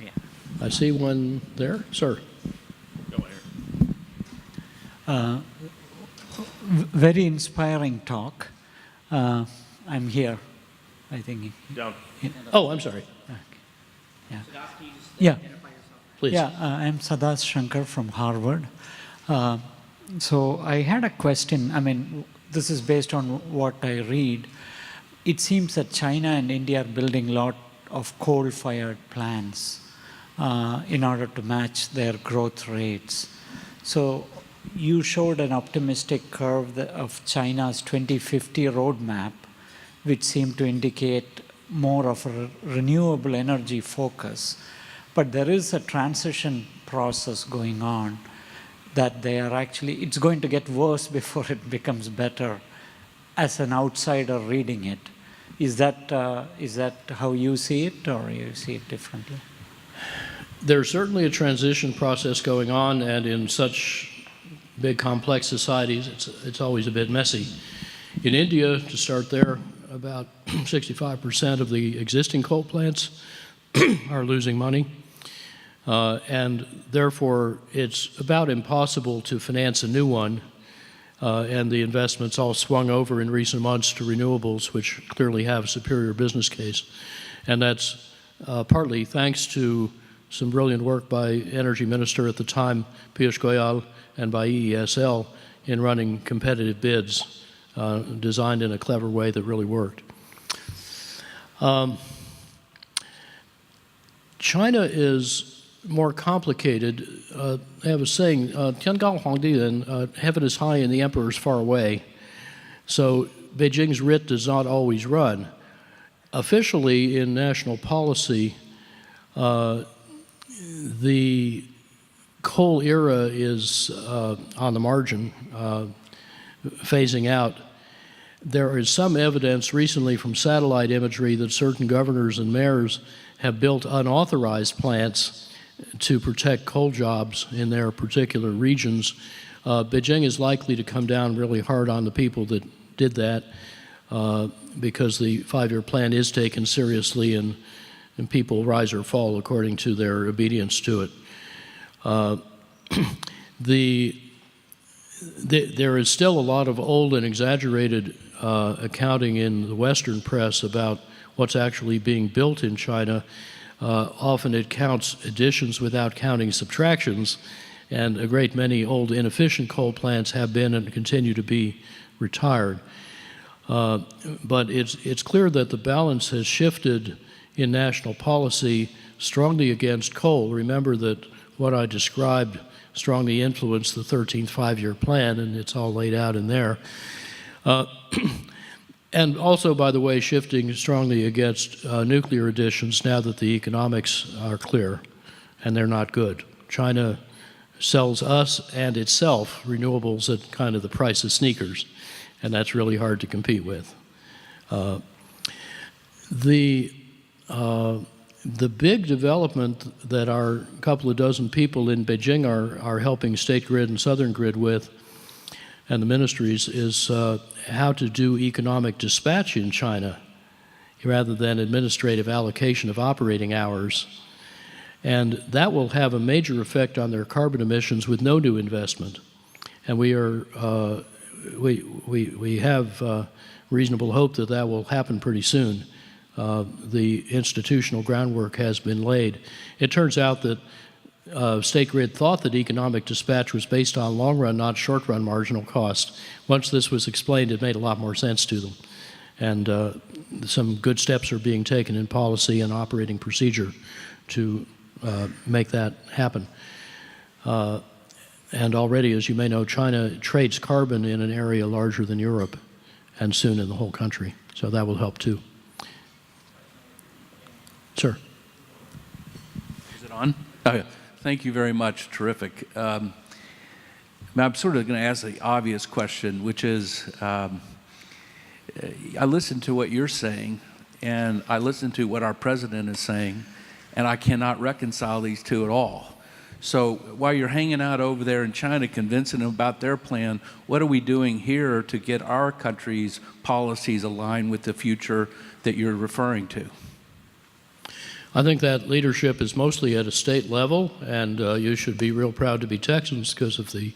Yeah. I see one there. Sir. Go ahead. Very inspiring talk. I'm here, I think. Down. Oh, I'm sorry. Okay. Yeah. Yeah. Please. Yeah, I'm Sadas Shankar from Harvard. So I had a question. I mean, this is based on what I read. It seems that China and India are building a lot of coal-fired plants in order to match their growth rates. So you showed an optimistic curve of China's 2050 roadmap, which seemed to indicate more of a renewable energy focus. But there is a transition process going on that they are actually, it's going to get worse before it becomes better as an outsider reading it. Is that how you see it, or you see it differently? There's certainly a transition process going on, and in such big, complex societies, it's always a bit messy. In India, to start there, about 65% of the existing coal plants are losing money. And therefore, it's about impossible to finance a new one, and the investments all swung over in recent months to renewables, which clearly have a superior business case. And that's partly thanks to some brilliant work by Energy Minister at the time, Piyush Goyal, and by EESL in running competitive bids designed in a clever way that really worked. China is more complicated. I have a saying, Tian Gao Huangdi, heaven is high and the emperor is far away. So Beijing's writ does not always run. Officially, in national policy, the coal era is on the margin, phasing out. There is some evidence recently from satellite imagery that certain governors and mayors have built unauthorized plants to protect coal jobs in their particular regions. Beijing is likely to come down really hard on the people that did that because the 5-year plan is taken seriously, and people rise or fall according to their obedience to it. There is still a lot of old and exaggerated accounting in the Western press about what's actually being built in China. Often it counts additions without counting subtractions, and a great many old inefficient coal plants have been and continue to be retired. But it's clear that the balance has shifted in national policy strongly against coal. Remember that what I described strongly influenced the 13th 5-year plan, and it's all laid out in there. And also, by the way, shifting strongly against nuclear additions now that the economics are clear, and they're not good. China sells us and itself renewables at kind of the price of sneakers, and that's really hard to compete with. The big development that our couple of dozen people in Beijing are helping State Grid and Southern Grid with and the ministries is how to do economic dispatch in China rather than administrative allocation of operating hours. And that will have a major effect on their carbon emissions with no new investment. And we have reasonable hope that that will happen pretty soon. The institutional groundwork has been laid. It turns out that State Grid thought that economic dispatch was based on long-run, not short-run marginal cost. Once this was explained, it made a lot more sense to them. And some good steps are being taken in policy and operating procedure to make that happen. And already, as you may know, China trades carbon in an area larger than Europe and soon in the whole country. So that will help too. Sir. Is it on? Oh, thank you very much. Terrific. I'm sort of going to ask the obvious question, which is, I listen to what you're saying, and I listen to what our president is saying, and I cannot reconcile these two at all. So while you're hanging out over there in China convincing them about their plan, what are we doing here to get our country's policies aligned with the future that you're referring to? I think that leadership is mostly at a state level, and you should be real proud to be Texans because of the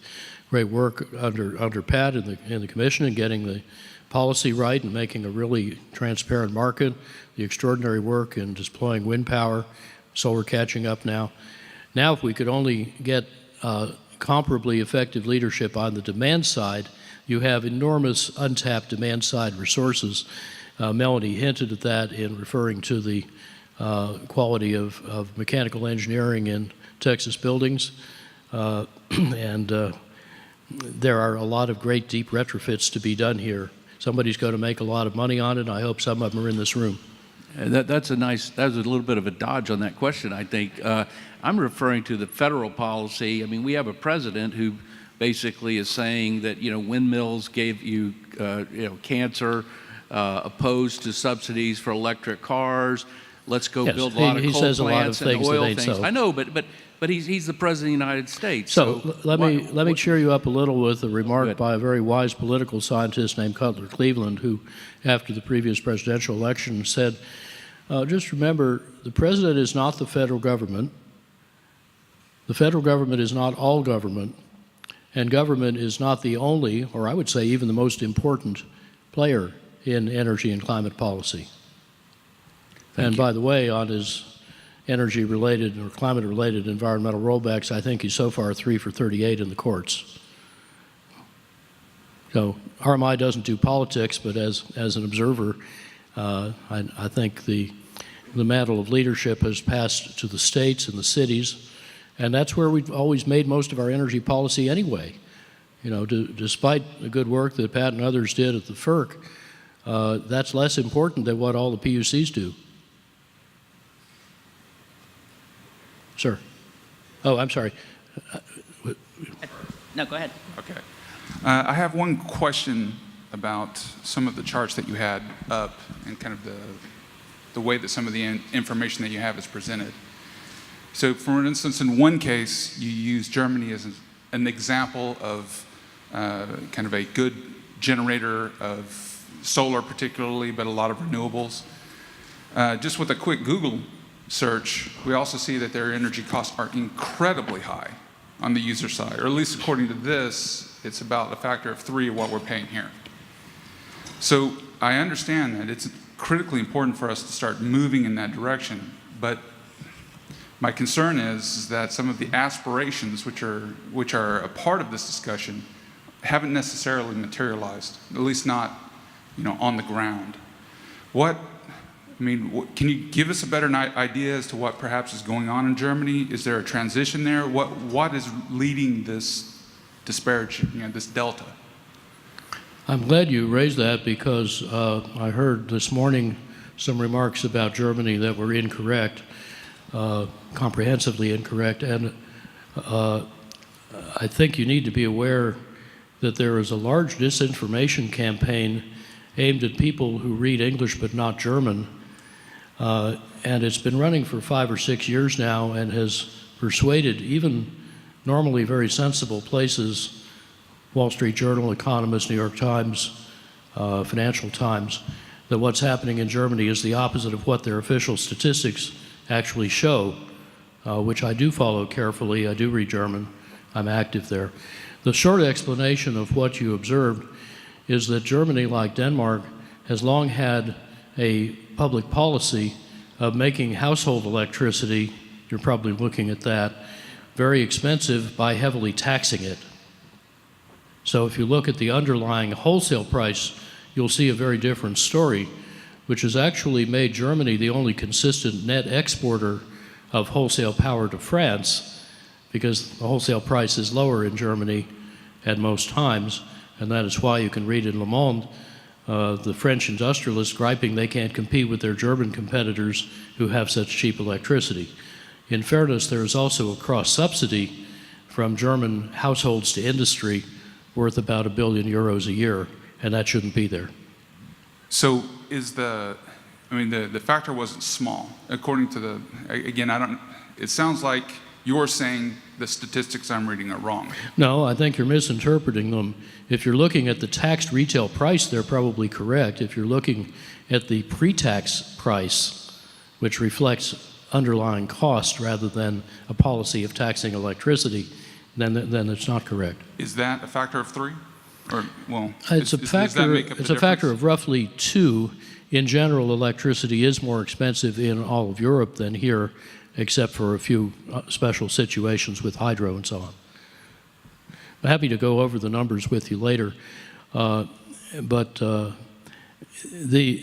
great work under Pat in the commission and getting the policy right and making a really transparent market, the extraordinary work in deploying wind power, solar catching up now. Now, if we could only get comparably effective leadership on the demand side, you have enormous untapped demand side resources. Melanie hinted at that in referring to the quality of mechanical engineering in Texas buildings. And there are a lot of great deep retrofits to be done here. Somebody's going to make a lot of money on it, and I hope some of them are in this room. That was a little bit of a dodge on that question, I think. I'm referring to the federal policy. I mean, we have a president who basically is saying that, windmills gave you, cancer, opposed to subsidies for electric cars. Let's go build a lot of coal plants and oil things. I know, but he's the president of the United States. So let me cheer you up a little with a remark by a very wise political scientist named Cutler Cleveland, who, after the previous presidential election, said, just remember, the president is not the federal government. The federal government is not all government, and government is not the only, or I would say even the most important, player in energy and climate policy. And by the way, on his energy-related or climate-related environmental rollbacks, I think he's so far 3 for 38 in the courts. So RMI doesn't do politics, but as an observer, I think the mantle of leadership has passed to the states and the cities, and that's where we've always made most of our energy policy anyway. Despite the good work that Pat and others did at the FERC, that's less important than what all the PUCs do. Sir. Oh, I'm sorry. No, go ahead. Okay. I have one question about some of the charts that you had up and kind of the way that some of the information that you have is presented. So, for instance, in one case, you use Germany as an example of kind of a good generator of solar particularly, but a lot of renewables. Just with a quick Google search, we also see that their energy costs are incredibly high on the user side, or at least according to this, it's about a factor of 3 of what we're paying here. So I understand that it's critically important for us to start moving in that direction, but my concern is that some of the aspirations which are a part of this discussion haven't necessarily materialized, at least not, on the ground. Can you give us a better idea as to what perhaps is going on in Germany? Is there a transition there? What is leading this disparity, this delta? I'm glad you raised that because I heard this morning some remarks about Germany that were incorrect, comprehensively incorrect, and I think you need to be aware that there is a large disinformation campaign aimed at people who read English but not German. And it's been running for 5 or 6 years now and has persuaded even normally very sensible places Wall Street Journal, Economist, New York Times, Financial Times, that what's happening in Germany is the opposite of what their official statistics actually show, which I do follow carefully. I do read German. I'm active there. The short explanation of what you observed is that Germany, like Denmark, has long had a public policy of making household electricity, you're probably looking at that, very expensive by heavily taxing it. So if you look at the underlying wholesale price, you'll see a very different story, which has actually made Germany the only consistent net exporter of wholesale power to France, because the wholesale price is lower in Germany at most times, and that is why you can read in Le Monde the French industrialists griping they can't compete with their German competitors who have such cheap electricity. In fairness, there is also a cross-subsidy from German households to industry worth about €1 billion a year, and that shouldn't be there. So is the factor wasn't small. According to the, again, it sounds like you're saying the statistics I'm reading are wrong. No, I think you're misinterpreting them. If you're looking at the taxed retail price, they're probably correct. If you're looking at the pre-tax price, which reflects underlying cost rather than a policy of taxing electricity, then it's not correct. Is that a factor of 3? Or, well, It's a does that factor. make up the It's a factor difference? of roughly 2. In general, electricity is more expensive in all of Europe than here, except for a few special situations with hydro and so on. I'm happy to go over the numbers with you later, but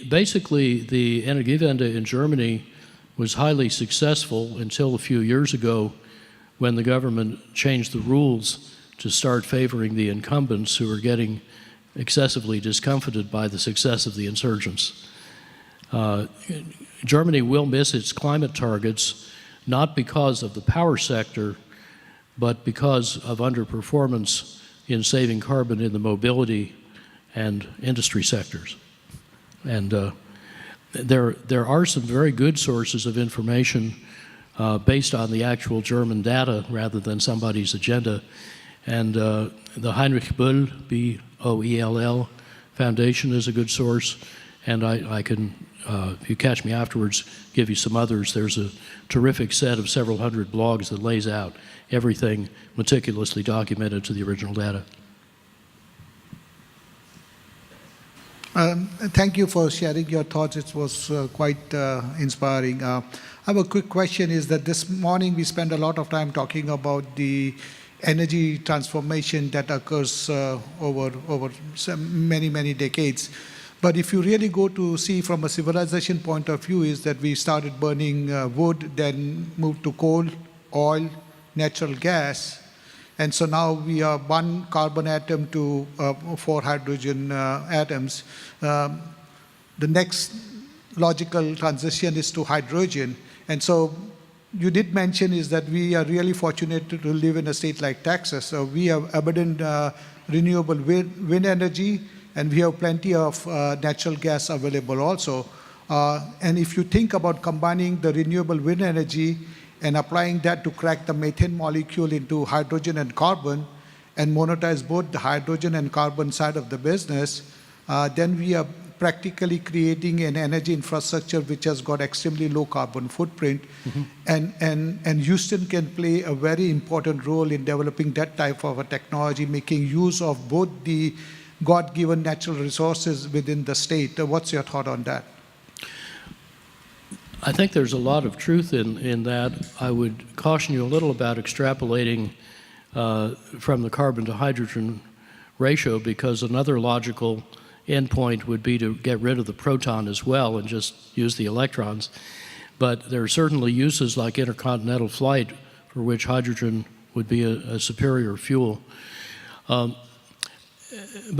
basically the Energiewende in Germany was highly successful until a few years ago, when the government changed the rules to start favoring the incumbents who are getting excessively discomfited by the success of the insurgents. Germany will miss its climate targets, not because of the power sector, but because of underperformance in saving carbon in the mobility and industry sectors. And there are some very good sources of information based on the actual German data rather than somebody's agenda. And the Heinrich Böll, B-O-E-L-L Foundation is a good source. And I can, if you catch me afterwards, give you some others. There's a terrific set of several hundred blogs that lays out everything meticulously documented to the original data. Thank you for sharing your thoughts. It was quite inspiring. I have a quick question, is that this morning we spent a lot of time talking about the energy transformation that occurs over many, many decades. But if you really go to see from a civilization point of view, is that we started burning wood, then moved to coal, oil, natural gas, and so now we are 1 carbon atom to 4 hydrogen atoms. The next logical transition is to hydrogen. And so you did mention is that we are really fortunate to live in a state like Texas. So we have abundant renewable wind energy, and we have plenty of natural gas available also. And if you think about combining the renewable wind energy and applying that to crack the methane molecule into hydrogen and carbon and monetize both the hydrogen and carbon side of the business, then we are practically creating an energy infrastructure which has got extremely low carbon footprint. Mm-hmm. And Houston can play a very important role in developing that type of a technology, making use of both the God-given natural resources within the state. What's your thought on that? I think there's a lot of truth in that. I would caution you a little about extrapolating from the carbon to hydrogen ratio, because another logical endpoint would be to get rid of the proton as well and just use the electrons. But there are certainly uses like intercontinental flight for which hydrogen would be a superior fuel. But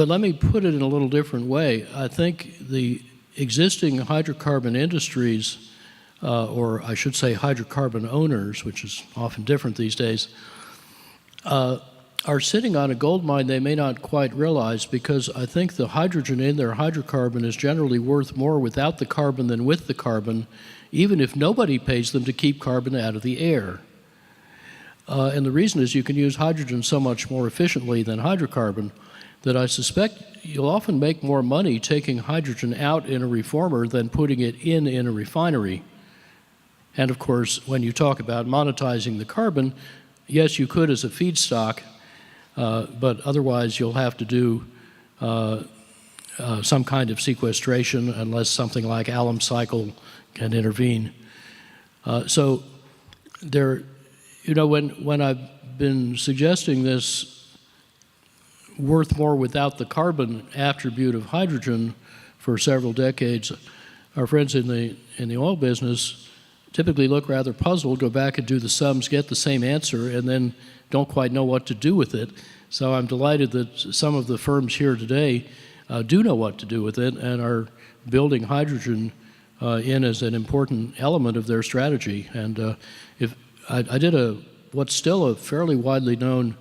let me put it in a little different way. I think the existing hydrocarbon industries, or I should say hydrocarbon owners, which is often different these days, are sitting on a gold mine they may not quite realize, because I think the hydrogen in their hydrocarbon is generally worth more without the carbon than with the carbon, even if nobody pays them to keep carbon out of the air. And the reason is you can use hydrogen so much more efficiently than hydrocarbon that I suspect you'll often make more money taking hydrogen out in a reformer than putting it in a refinery. And of course, when you talk about monetizing the carbon, yes, you could as a feedstock, but otherwise you'll have to do some kind of sequestration unless something like alum cycle can intervene. So there, you know, when I've been suggesting this worth more without the carbon attribute of hydrogen for several decades, our friends in the oil business typically look rather puzzled, go back and do the sums, get the same answer, and then don't quite know what to do with it. So I'm delighted that some of the firms here today do know what to do with it and are building hydrogen in as an important element of their strategy. And if I did what's still a fairly widely known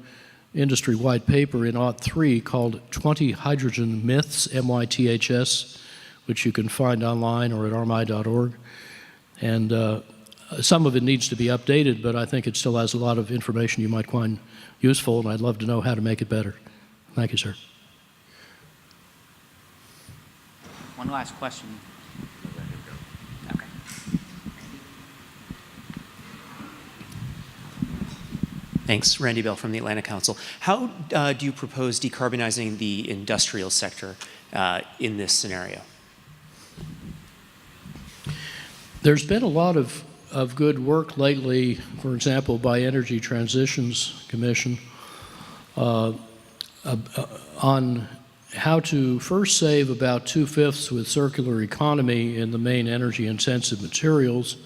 industry-wide paper in '03 called 20 Hydrogen Myths, MYTHS, which you can find online or at rmi.org. And some of it needs to be updated, but I think it still has a lot of information you might find useful, and I'd love to know how to make it better. Thank you, sir. One last question. Okay. Thanks. Randy Bell from the Atlantic Council. How do you propose decarbonizing the industrial sector in this scenario? There's been a lot of good work lately, for example, by Energy Transitions Commission on how to first save about 2/5 with circular economy in the main energy-intensive materials,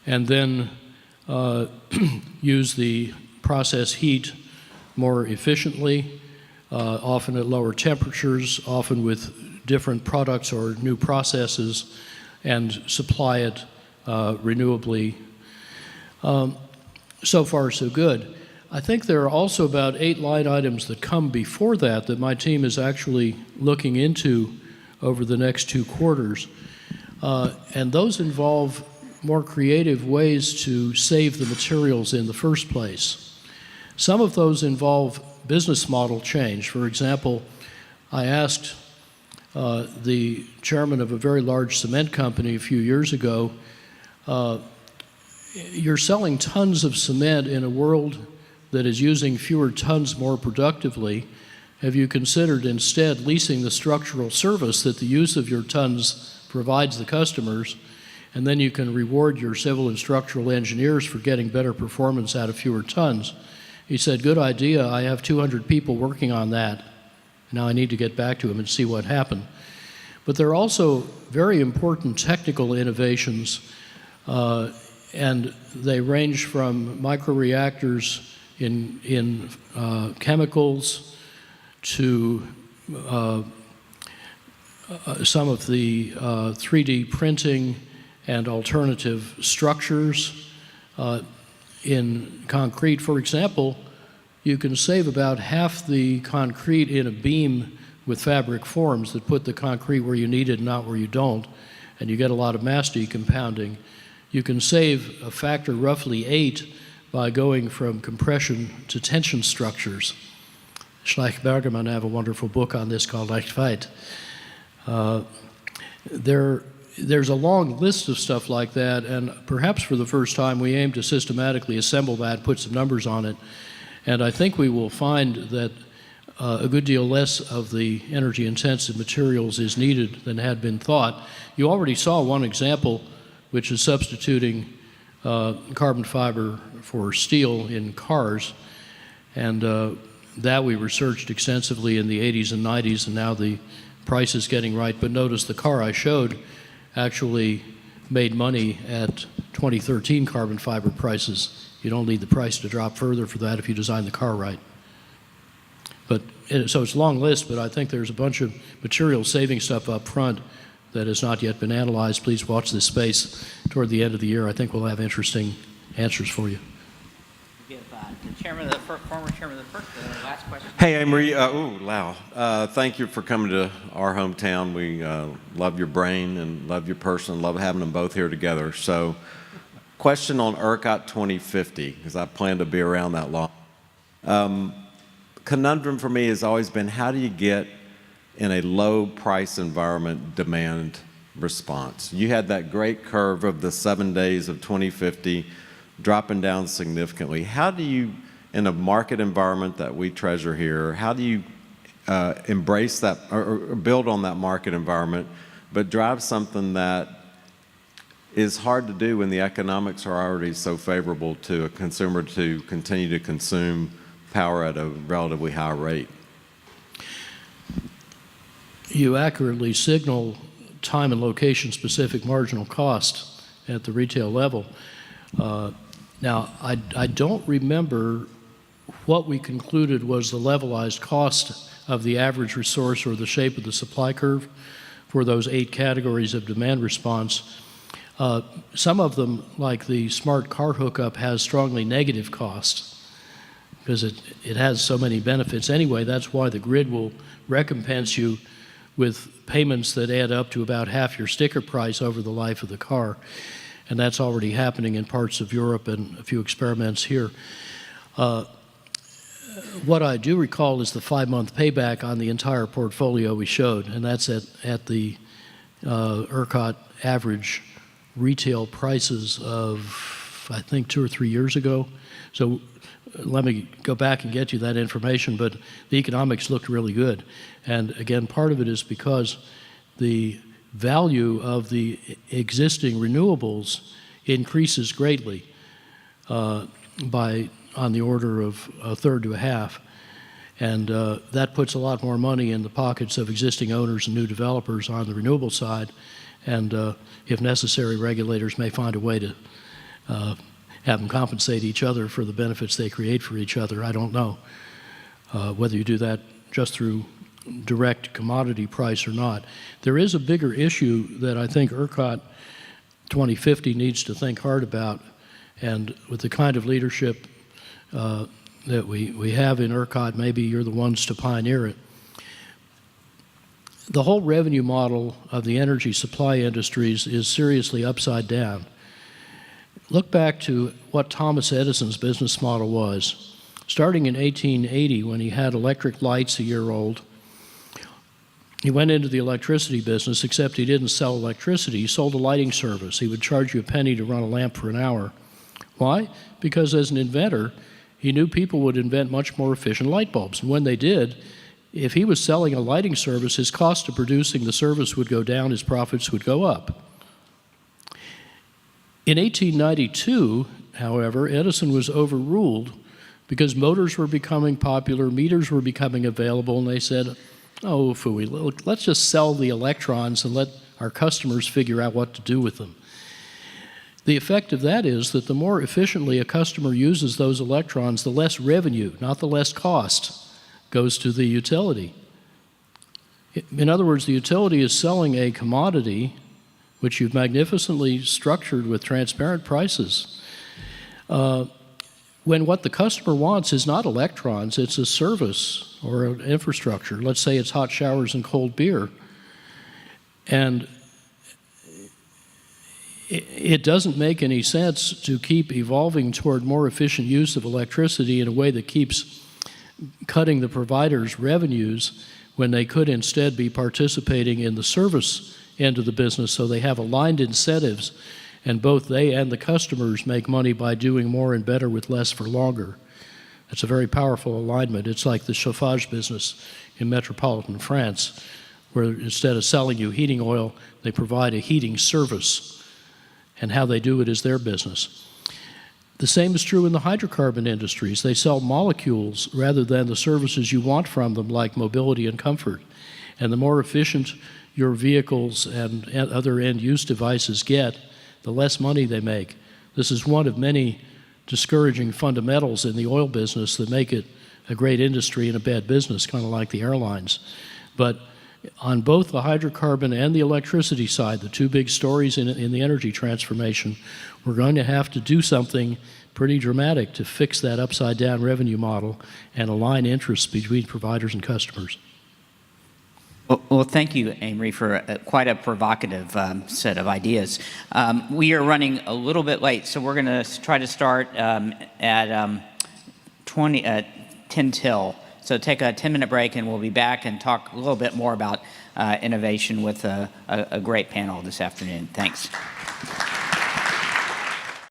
and then use the process heat more efficiently, often at lower temperatures, often with different products or new processes, and supply it renewably. So far, so good. I think there are also about 8 line items that come before that that my team is actually looking into over the next 2 quarters. And those involve more creative ways to save the materials in the first place. Some of those involve business model change. For example, I asked the chairman of a very large cement company a few years ago, you're selling tons of cement in a world that is using fewer tons more productively. Have you considered instead leasing the structural service that the use of your tons provides the customers, and then you can reward your civil and structural engineers for getting better performance out of fewer tons? He said, good idea, I have 200 people working on that. Now I need to get back to him and see what happened. But there are also very important technical innovations, and they range from microreactors in chemicals to some of the 3D printing and alternative structures in concrete. For example, you can save about half the concrete in a beam with fabric forms that put the concrete where you need it, not where you don't, and you get a lot of mass decompounding. You can save a factor roughly 8 by going from compression to tension structures. Schleich-Bergermann have a wonderful book on this called Leichtweit. There's a long list of stuff like that, and perhaps for the first time we aim to systematically assemble that, put some numbers on it, and I think we will find that a good deal less of the energy-intensive materials is needed than had been thought. You already saw one example, which is substituting carbon fiber for steel in cars, and that we researched extensively in the 80s and 90s, and now the price is getting right. But notice the car I showed actually made money at 2013 carbon fiber prices. You don't need the price to drop further for that if you design the car right. But so it's a long list, but I think there's a bunch of material saving stuff up front that has not yet been analyzed. Please watch this space toward the end of the year. I think we'll have interesting answers for you. We'll give the chairman of the former chairman of the last question. Hey, Amory. Thank you for coming to our hometown. We love your brain and love your person, love having them both here together. So Question on ERCOT 2050, because I plan to be around that long. Conundrum for me has always been, how do you get in a low price environment demand response? You had that great curve of the 7 days of 2050 dropping down significantly. How do you, in a market environment that we treasure here, how do you embrace that or build on that market environment, but drive something that is hard to do when the economics are already so favorable to a consumer to continue to consume power at a relatively high rate? You accurately signal time and location specific marginal cost at the retail level. Now, I don't remember what we concluded was the levelized cost of the average resource or the shape of the supply curve for those 8 categories of demand response. Some of them, like the smart car hookup, has strongly negative costs because it has so many benefits anyway. That's why the grid will recompense you with payments that add up to about half your sticker price over the life of the car. And that's already happening in parts of Europe and a few experiments here. What I do recall is the 5-month payback on the entire portfolio we showed, and that's at the ERCOT average retail prices of, I think, 2 or 3 years ago. So let me go back and get you that information, but the economics looked really good. And again, part of it is because the value of the existing renewables increases greatly by on the order of a third to a half. And that puts a lot more money in the pockets of existing owners and new developers on the renewable side. And if necessary, regulators may find a way to have them compensate each other for the benefits they create for each other. I don't know whether you do that just through direct commodity price or not. There is a bigger issue that I think ERCOT 2050 needs to think hard about, and with the kind of leadership that we have in ERCOT, maybe you're the ones to pioneer it. The whole revenue model of the energy supply industries is seriously upside down. Look back to what Thomas Edison's business model was. Starting in 1880, when he had electric lights a year old, he went into the electricity business, except he didn't sell electricity. He sold a lighting service. He would charge you a penny to run a lamp for an hour. Why? Because as an inventor, he knew people would invent much more efficient light bulbs. And when they did, if he was selling a lighting service, his cost of producing the service would go down, his profits would go up. In 1892, however, Edison was overruled because motors were becoming popular, meters were becoming available, and they said, oh, phooey, let's just sell the electrons and let our customers figure out what to do with them. The effect of that is that the more efficiently a customer uses those electrons, the less revenue, not the less cost, goes to the utility. In other words, the utility is selling a commodity which you've magnificently structured with transparent prices, when what the customer wants is not electrons, it's a service or an infrastructure. Let's say it's hot showers and cold beer. And it doesn't make any sense to keep evolving toward more efficient use of electricity in a way that keeps cutting the provider's revenues when they could instead be participating in the service end of the business, so they have aligned incentives and both they and the customers make money by doing more and better with less for longer. That's a very powerful alignment. It's like the chauffage business in metropolitan France, where instead of selling you heating oil, they provide a heating service, and how they do it is their business. The same is true in the hydrocarbon industries. They sell molecules rather than the services you want from them, like mobility and comfort. And the more efficient your vehicles and other end-use devices get, the less money they make. This is one of many discouraging fundamentals in the oil business that make it a great industry and a bad business, kind of like the airlines. But on both the hydrocarbon and the electricity side, the two big stories in the energy transformation, we're going to have to do something pretty dramatic to fix that upside-down revenue model and align interests between providers and customers. Well, thank you, Amory, for quite a provocative set of ideas. We are running a little bit late, so we're going to try to start at 10 till. So take a 10-minute break, and we'll be back and talk a little bit more about innovation with a great panel this afternoon. Thanks.